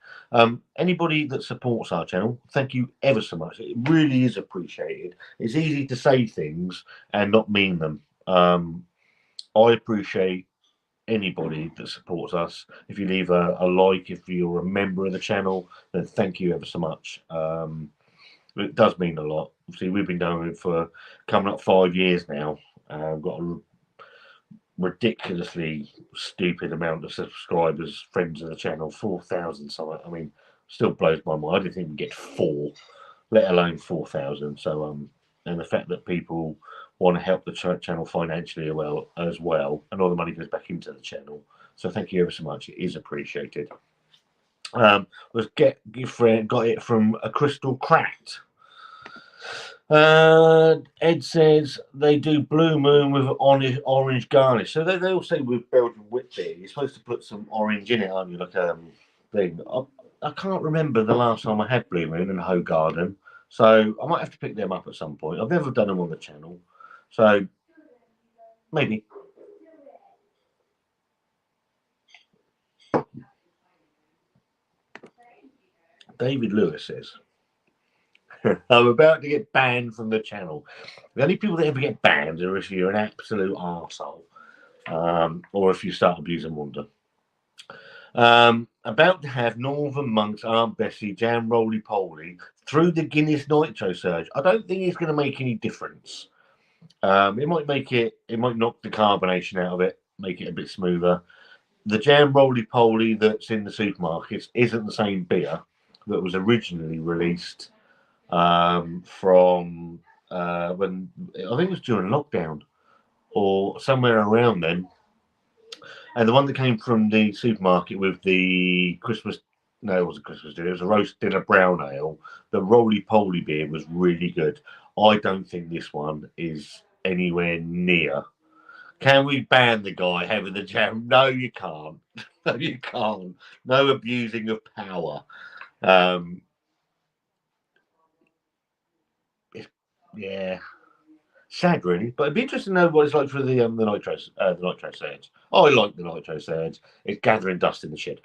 Anybody that supports our channel, thank you ever so much. It really is appreciated. It's easy to say things and not mean them. I appreciate anybody that supports us. If you leave a like, if you're a member of the channel, then thank you ever so much. It does mean a lot. Obviously, we've been doing it for coming up 5 years now. Got a ridiculously stupid amount of subscribers, friends of the channel, 4,000 something. I mean, still blows my mind. I didn't think we'd get 4, let alone 4,000. So and the fact that people want to help the channel financially as well, and all the money goes back into the channel. So thank you ever so much. It is appreciated. Got it from a Crystal Cracked. Ed says they do Blue Moon with orange garnish. So they all say with Belgian wheat beer, you're supposed to put some orange in it, aren't you? Like thing. I can't remember the last time I had Blue Moon and Hoegaarden, so I might have to pick them up at some point. I've never done them on the channel, so maybe. David Lewis says, I'm about to get banned from the channel. The only people that ever get banned are if you're an absolute arsehole, or if you start abusing Wonder. About to have Northern Monk's Aunt Bessie jam roly poly through the Guinness Nitro Surge. I don't think it's going to make any difference. It might knock the carbonation out of it, make it a bit smoother. The jam roly poly that's in the supermarkets isn't the same beer that was originally released from when I think it was during lockdown or somewhere around then. And the one that came from the supermarket with the Christmas, no, it wasn't Christmas dinner, it was a roast dinner brown ale. The roly poly beer was really good. I don't think this one is anywhere near. Can we ban the guy having the jam? No, you can't. No, you can't. No abusing of power. Yeah. Sad, really, but it'd be interesting to know what it's like for the Nitro Surge. I like the Nitro Surge. It's gathering dust in the shed.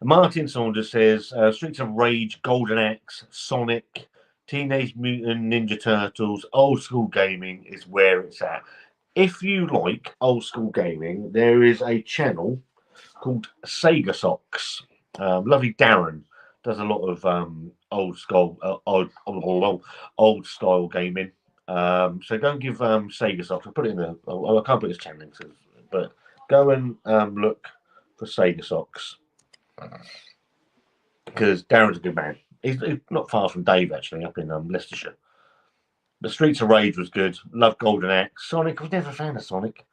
Martin Saunders says Streets of Rage, Golden Axe, Sonic, Teenage Mutant Ninja Turtles, old school gaming is where it's at. If you like old school gaming, there is a channel called Sega Socks. Lovely Darren does a lot of old style gaming. So go and give Sega Socks. I'll put it in the. I can't put his channel links, but go and look for Sega Socks, because Darren's a good man. He's not far from Dave, actually, up in Leicestershire. The Streets of Rage was good. Love Golden Axe. Sonic, I was never a fan of Sonic.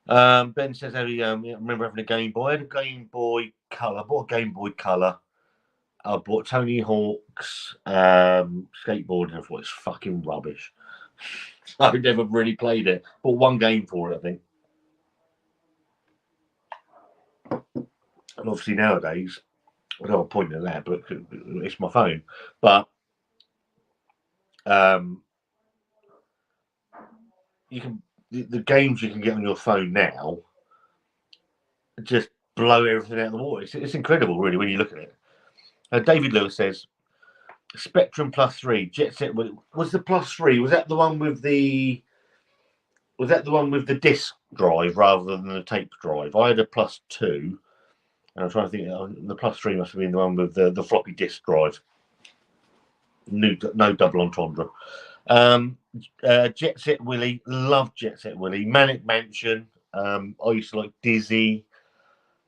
Ben says, I remember having a Game Boy. I had a Game Boy Color. I bought a Game Boy Color. I bought Tony Hawk's skateboard, and I thought it's fucking rubbish. I never really played it. Bought one game for it, I think. And obviously nowadays, I don't want to point at that, but it's my phone. But you can the games you can get on your phone now just blow everything out of the water. It's incredible, really, when you look at it. David Lewis says Spectrum Plus 3 Jet Set. Was the Plus 3? Was that the one with the? Was that the one with the disc drive rather than the tape drive? I had a Plus 2, and I'm trying to think. The Plus 3 must have been the one with the floppy disk drive. No double entendre. Jet Set Willy, loved Jet Set Willy. Manic Mansion. I used to like Dizzy.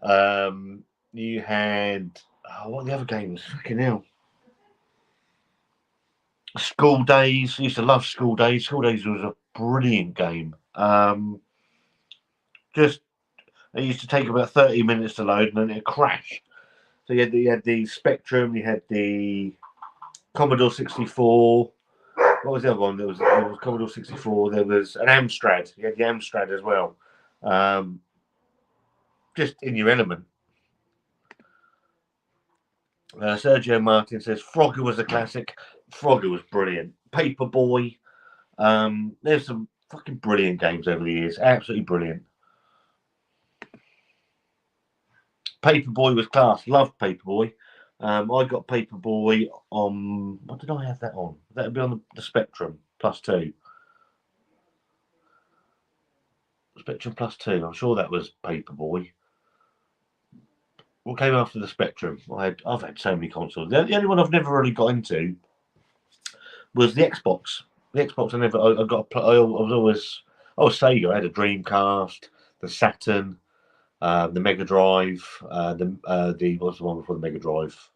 You had what are the other games? Fucking hell. School Days. I used to love School Days. School Days was a brilliant game. Just it used to take about 30 minutes to load and then it'd crash. So you had the Spectrum, you had the Commodore 64. What was the other one? There was Commodore 64. There was an Amstrad. You had the Amstrad as well. Just in your element. Sergio Martin says Frogger was a classic. Frogger was brilliant. Paperboy. There's some fucking brilliant games over the years. Absolutely brilliant. Paperboy was class. Loved Paperboy. I got Paperboy on. What did I have that on? That would be on the Spectrum Plus 2. Spectrum Plus 2. I'm sure that was Paperboy. What came after the Spectrum? I've had so many consoles. The only one I've never really got into was the Xbox. The Xbox I was Sega. I had a Dreamcast, the Saturn, the Mega Drive, what's the one before the Mega Drive?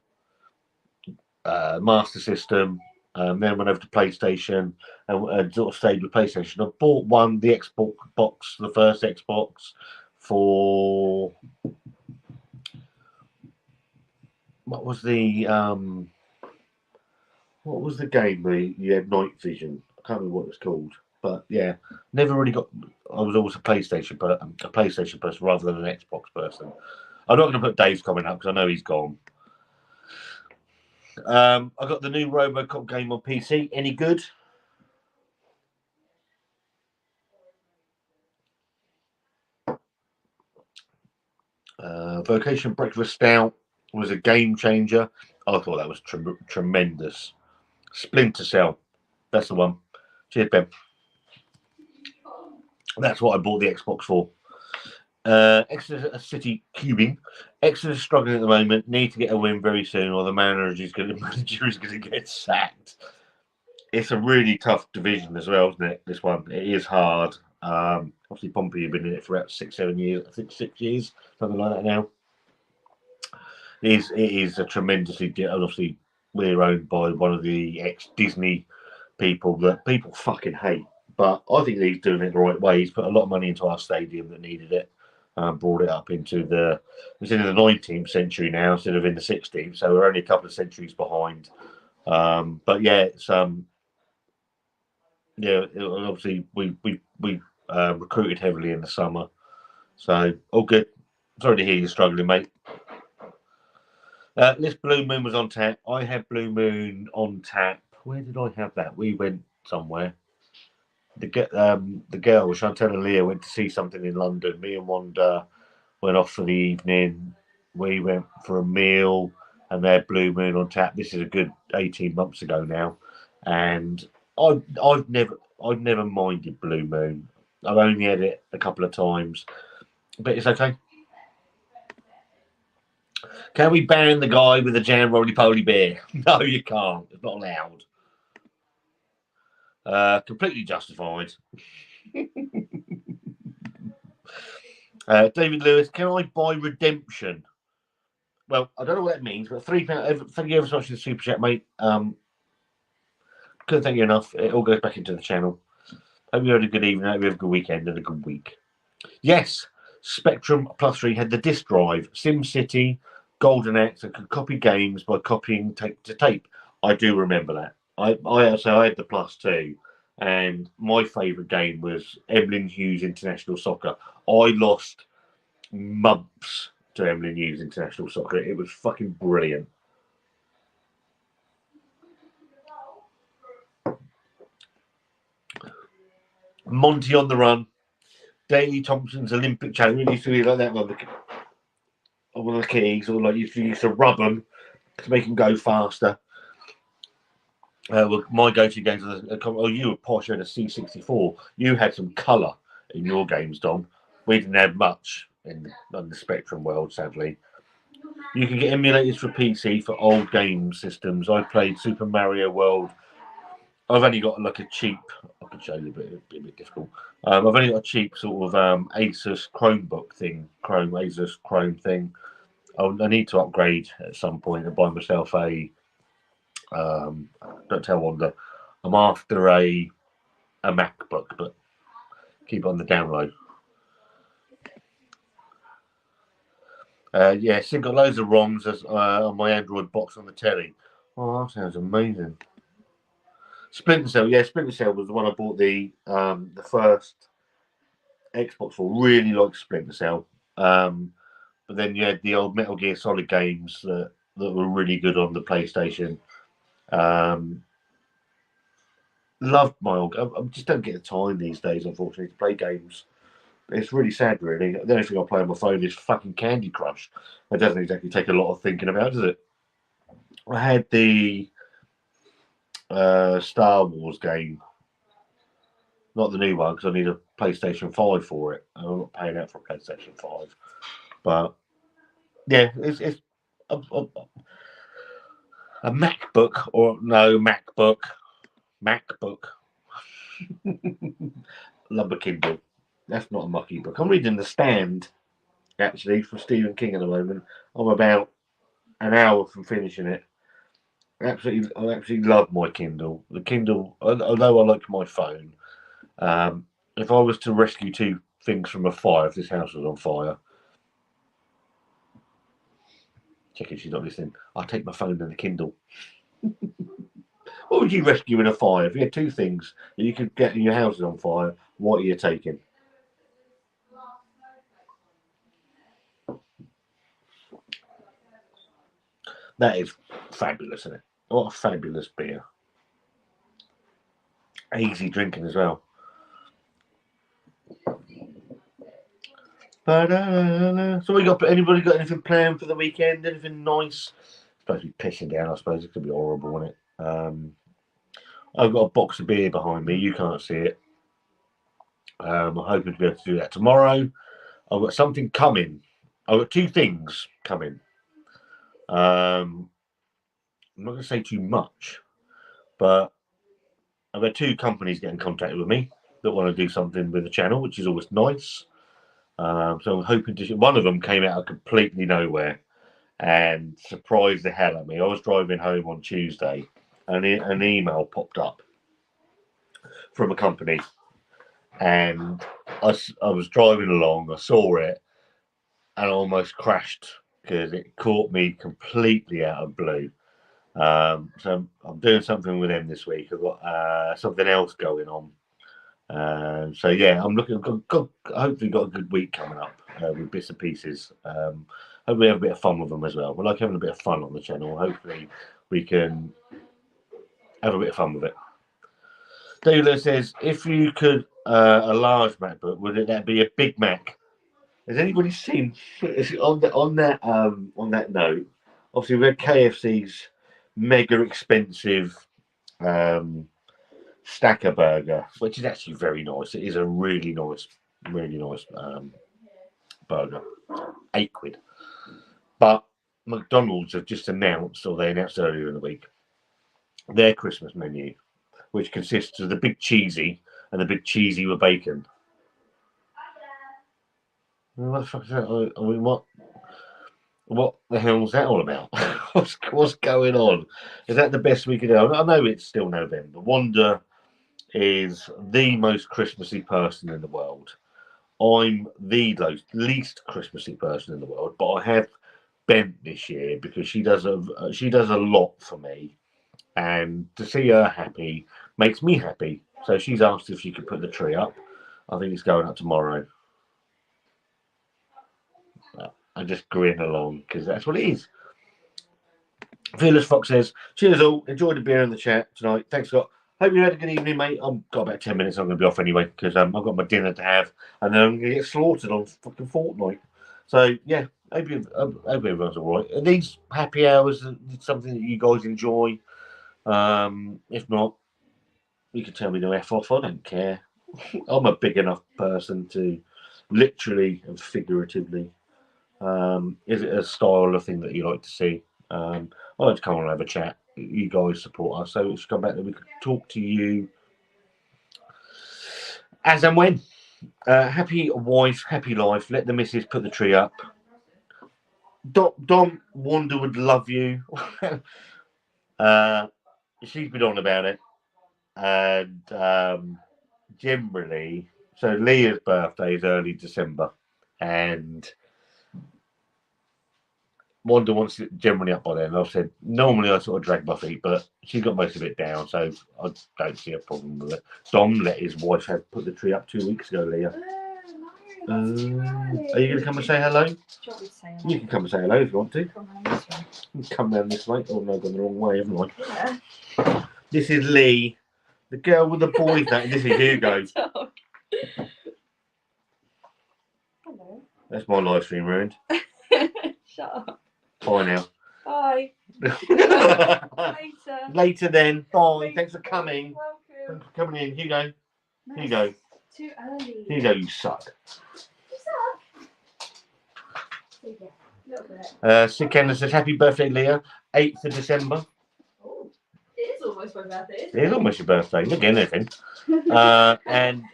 Master System. Then went over to PlayStation and sort of stayed with PlayStation. I bought the Xbox, the first Xbox, for what was the game where you had night vision? I can't remember what it was called, but yeah, never really got. I was always a PlayStation person rather than an Xbox person. I'm not going to put Dave's comment up because I know he's gone. I got the new RoboCop game on PC. Any good? Vocation Breakfast Stout was a game changer. I thought that was tremendous. Splinter Cell, that's the one. Cheers, Ben. That's what I bought the Xbox for. Exeter City cubing. Exeter struggling at the moment. Need to get a win very soon, or the manager is going to get sacked. It's a really tough division as well, isn't it? This one, it is hard. Obviously, Pompey have been in it for about 6-7 years. I think 6 years, something like that now. It is a tremendously. Obviously, we're owned by one of the ex-Disney people that people fucking hate. But I think he's doing it the right way. He's put a lot of money into our stadium that needed it. Brought it up into it's in the 19th century now instead of in the 16th. So we're only a couple of centuries behind. But yeah, it's obviously we recruited heavily in the summer, so all good. Sorry to hear you're struggling, mate. This Blue Moon was on tap. I had Blue Moon on tap. Where did I have that? We went somewhere. The girl, Chantel and Leah, went to see something in London. Me and Wanda went off for the evening. We went for a meal, and they had Blue Moon on tap. This is a good 18 months ago now, and I've never minded Blue Moon. I've only had it a couple of times, but it's okay. Can we ban the guy with the jam roly-poly beer? No, you can't. It's not allowed. Completely justified. David Lewis, can I buy Redemption? Well, I don't know what that means, but £3. Thank you ever so much for the super chat, mate. Couldn't thank you enough. It all goes back into the channel. Hope you had a good evening. Hope you have a good weekend and a good week. Yes, Spectrum Plus 3 had the disc drive, SimCity, Golden Axe, and could copy games by copying tape to tape. I do remember that. I had the Plus 2, and my favourite game was Evelyn Hughes International Soccer. I lost months to Emily News International Soccer. It was fucking brilliant. Monty on the Run, Daley Thompson's Olympic Challenge. Used to be like that on one of the keys, or like you used to rub them to make them go faster. Well, my go-to games are you were posh, you had a C64. You had some colour in your games, Dom. We didn't have much in the Spectrum world, sadly. You can get emulators for PC for old game systems. I played Super Mario World. I've only got like a cheap. I can show you, but it'd be a bit difficult. I've only got a cheap sort of Asus Chromebook thing, Asus Chrome thing. I need to upgrade at some point and buy myself a. Don't tell Wanda. I'm after a MacBook, but keep it on the download. Yeah, still got loads of ROMs on my Android box on the telly. Oh, that sounds amazing. Splinter Cell, yeah, Splinter Cell was the one I bought the first Xbox for. Really liked Splinter Cell, but then you had the old Metal Gear Solid games that were really good on the PlayStation. Loved my old. I just don't get the time these days, unfortunately, to play games. It's really sad, really. The only thing I play on my phone is fucking Candy Crush. It doesn't exactly take a lot of thinking about, does it? I had the Star Wars game, not the new one, because I need a PlayStation 5 for it. I'm not paying out for a PlayStation 5. But yeah, it's a MacBook, or no, MacBook. Lumber Kindle. That's not a mucky book. I'm reading The Stand, actually, from Stephen King at the moment. I'm about an hour from finishing it. I absolutely love my Kindle. The Kindle, although I like my phone, if I was to rescue two things from a fire, if this house was on fire, check if she's not listening, I'd take my phone and the Kindle. What would you rescue in a fire? If you had two things that you could get in your house is on fire, what are you taking? That is fabulous, isn't it? What a fabulous beer. Easy drinking as well. So anybody got anything planned for the weekend? Anything nice? It's supposed to be pissing down, I suppose. It could be horrible, wouldn't it? I've got a box of beer behind me. You can't see it. I'm hoping to be able to do that tomorrow. I've got something coming. I've got two things coming. I'm not going to say too much, but I've had two companies get in contact with me that want to do something with the channel, which is always nice. So I'm hoping to. One of them came out of completely nowhere and surprised the hell out of me. I was driving home on Tuesday, and an email popped up from a company, and I was driving along. I saw it, and I almost crashed because it caught me completely out of blue. So I'm doing something with them this week. I've got something else going on. So yeah, I'm looking. Hopefully, got a good week coming up with bits and pieces. Hope we have a bit of fun with them as well. We like having a bit of fun on the channel. Hopefully, we can have a bit of fun with it. Dula says, if you could a large MacBook, would that be a Big Mac? Has anybody seen on that note? Obviously, we had KFC's mega expensive Stacker burger, which is actually very nice. It is a really nice burger. £8. But McDonald's have just announced, or they announced earlier in the week, their Christmas menu, which consists of the big cheesy and the big cheesy with bacon. What the fuck is that? I mean, what the hell is that all about? what's going on? Is that the best we could do? I know it's still November. Wanda is the most Christmassy person in the world. I'm the least Christmassy person in the world, but I have bent this year because she does a lot for me, and to see her happy makes me happy. So she's asked if she could put the tree up. I think it's going up tomorrow. I just grin along because that's what it is. Fearless Fox says, cheers all, enjoyed the beer in the chat tonight. Thanks, Scott. Hope you had a good evening, mate. I've got about 10 minutes. I'm going to be off anyway because I've got my dinner to have and then I'm going to get slaughtered on fucking Fortnite. So, yeah, hope everyone's all right. Are these happy hours something that you guys enjoy? If not, you can tell me to F off. I don't care. I'm a big enough person to literally and figuratively. Is it a style of thing that you like to see? I'd like to come on and have a chat. You guys support us, so it's come back that we could talk to you as and when. Happy wife, happy life. Let the missus put the tree up. Dom Wanda would love you. She's been on about it, and generally, so Leah's birthday is early December, and Wanda wants it generally up by then. I've said normally I sort of drag my feet, but she's got most of it down, so I don't see a problem with it. Dom let his wife have put the tree up 2 weeks ago, Leah. No, are you going to come and say hello? You can come and say hello if you want to. Come down this way. Oh no, I've gone the wrong way, haven't I? Yeah. This is Lee, the girl with the boys name. This is Hugo. Hello. That's my live stream ruined. Shut up. Bye now. Bye. Later. Later then. Bye. Thanks for coming. Welcome. Thanks for coming in. Hugo. No, Hugo. Too early. Hugo, you suck. You suck? Yeah, a little bit. Sid Kendall says, happy birthday, Leah. 8th of December. Oh, it is almost my birthday. It is almost your birthday. Look at anything. And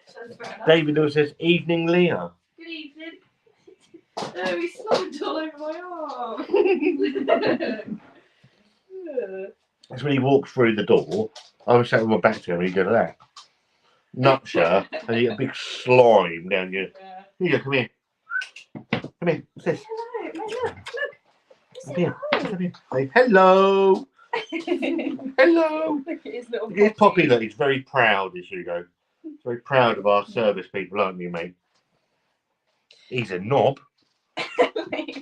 David Lewis says, evening, Leah. Good evening. Oh, he slobbed all over my arm. That's when he walked through the door. I was sat with my back to him and he goes, that. Nutshire. And you get a big slime down your. Yeah. Here you go, come here. Come here. What's this? Hello, mate, look. Come here. Come here. Say hello. Hello. Look at his little Look at his Poppy, look, he's very proud, is Hugo. He's very proud of our service people, aren't you, mate? He's a knob.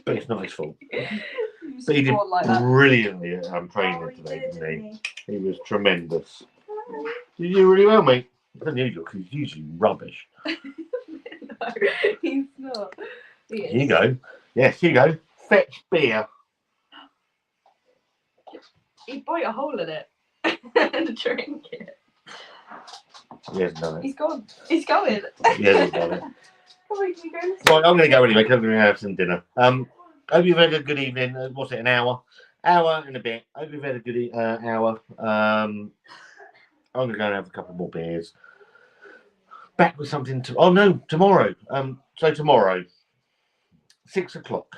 But it's not his fault. But he did brilliantly at training today, didn't he? He was tremendous. You do really well, mate. It's unusual because he's usually rubbish. No, he's not. He is. Hugo. Yes, Hugo. Fetch beer. He'd bite a hole in it and drink it. He hasn't done it. He's gone. He's going. He hasn't done it. Come on, can you go? Right, I'm going to go anyway because I'm going to have some dinner. Hope you've had a good evening. What's it, an hour? Hour and a bit. Hope you've had a good hour. I'm going to go and have a couple more beers. Back with something to... Oh, no, tomorrow. So tomorrow, 6 o'clock,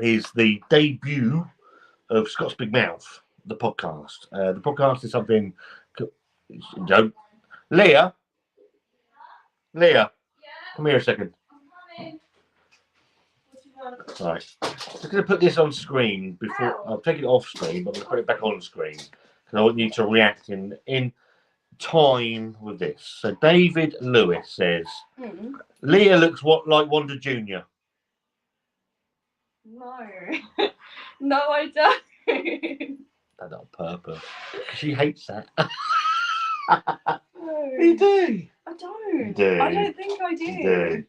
is the debut of Scott's Big Mouth, the podcast. The podcast is something... Don't... Leah? Come here a second. Right. I'm just going to put this on screen before... I'll take it off screen, but I'm going to put it back on screen. Because I want you to react in time with this. So David Lewis says, Leah looks like Wanda Jr. No. No, I don't. That's on purpose. She hates that. No. You do. I don't. You do. I don't think I do. You do.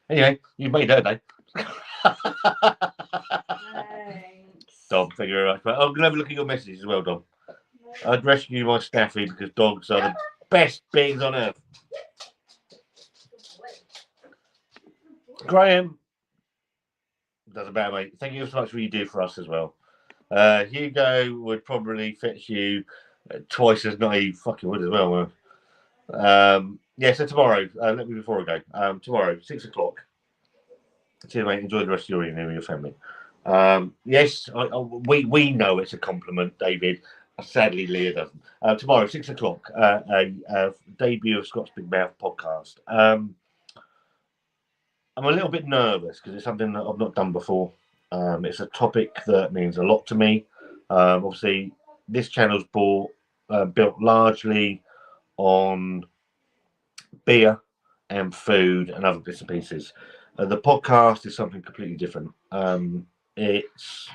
Anyway, you made her day. Thanks. Dom, thank you very much. I'm going to have a look at your messages as well, Dom. I'd rescue my staffy because dogs are the best beings on earth. Graham, doesn't matter, mate. Thank you so much for what you do for us as well. Hugo would probably fetch you twice as naive. Fucking would as well. Yeah, so tomorrow, let me before I go. Tomorrow, 6 o'clock. See you, mate. Enjoy the rest of your evening with your family. Yes, we know it's a compliment, David. Sadly, Leah doesn't. Tomorrow, 6 o'clock, a debut of Scott's Big Mouth podcast. I'm a little bit nervous because it's something that I've not done before. It's a topic that means a lot to me. Obviously, this channel's built largely on beer and food and other bits and pieces. The podcast is something completely different. It's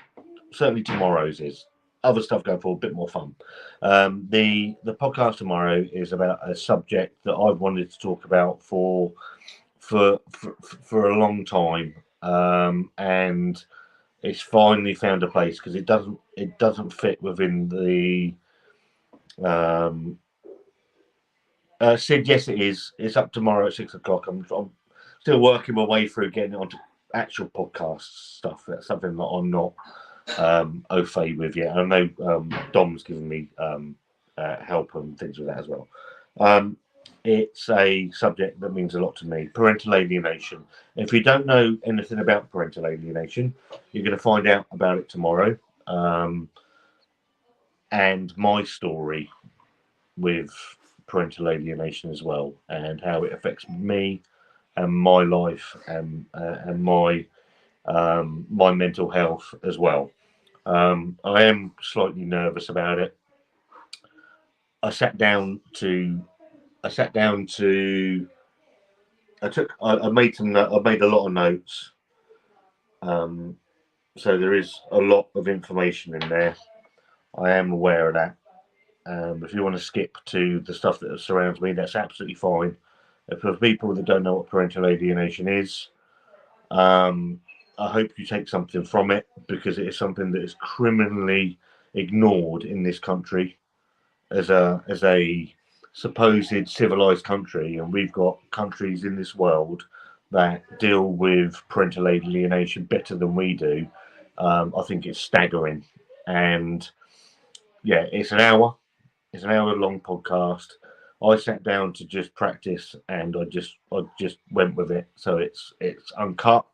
certainly tomorrow's is. Other stuff going forward, a bit more fun. The podcast tomorrow is about a subject that I've wanted to talk about for a long time, and it's finally found a place because it doesn't fit within the. Sid, yes, it is. It's up tomorrow at 6 o'clock. I'm still working my way through getting it onto actual podcast stuff. That's something that I'm not au fait with yet. I know Dom's given me help and things with that as well. It's a subject that means a lot to me. Parental alienation. If you don't know anything about parental alienation, you're going to find out about it tomorrow. And my story with parental alienation as well, and how it affects me and my life and my mental health as well. I am slightly nervous about it. I made a lot of notes. So there is a lot of information in there. I am aware of that. If you want to skip to the stuff that surrounds me, that's absolutely fine. For people that don't know what parental alienation is, I hope you take something from it, because it is something that is criminally ignored in this country as a supposed civilized country, and we've got countries in this world that deal with parental alienation better than we do. I think it's staggering, and yeah, it's an hour. It's an hour-long podcast. I sat down to just practice, and I just went with it. So it's uncut.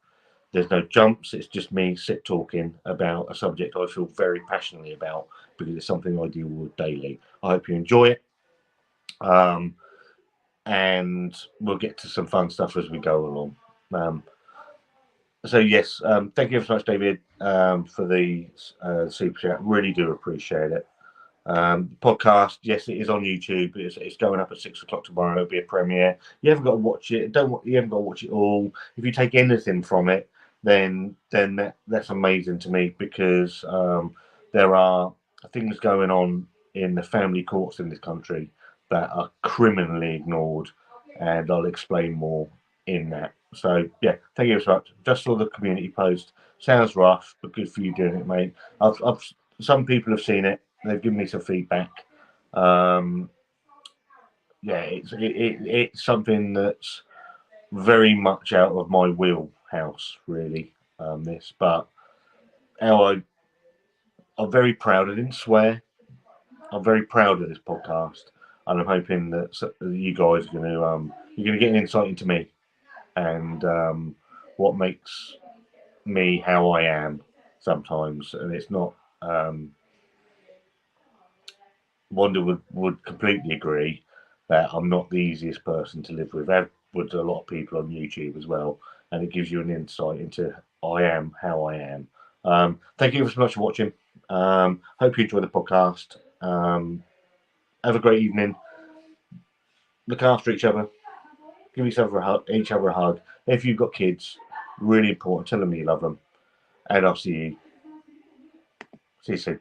There's no jumps. It's just me talking about a subject I feel very passionately about, because it's something I deal with daily. I hope you enjoy it, and we'll get to some fun stuff as we go along. So yes, thank you so much, David, for the super chat. Really do appreciate it. Podcast, yes, it is on YouTube. It's going up at 6 o'clock tomorrow. It'll be a premiere. You haven't got to watch it. You haven't got to watch it all. If you take anything from it, then that's amazing to me, because there are things going on in the family courts in this country that are criminally ignored, and I'll explain more in that. So yeah, thank you so much. Just saw the community post. Sounds rough, but good for you doing it, mate. Some people have seen it. They've given me some feedback. Yeah, it's something that's very much out of my wheelhouse, really. But I'm very proud. I didn't swear. I'm very proud of this podcast, and I'm hoping that you guys are going to you're going to get an insight into me and what makes me how I am sometimes. And it's not. Wanda would completely agree that I'm not the easiest person to live with. That would a lot of people on YouTube as well, and it gives you an insight into I am how I am. Thank you so much for watching. Hope you enjoy the podcast. Have a great evening. Look after each other. Give each other a hug. If you've got kids, really important. Tell them you love them. And I'll see you soon.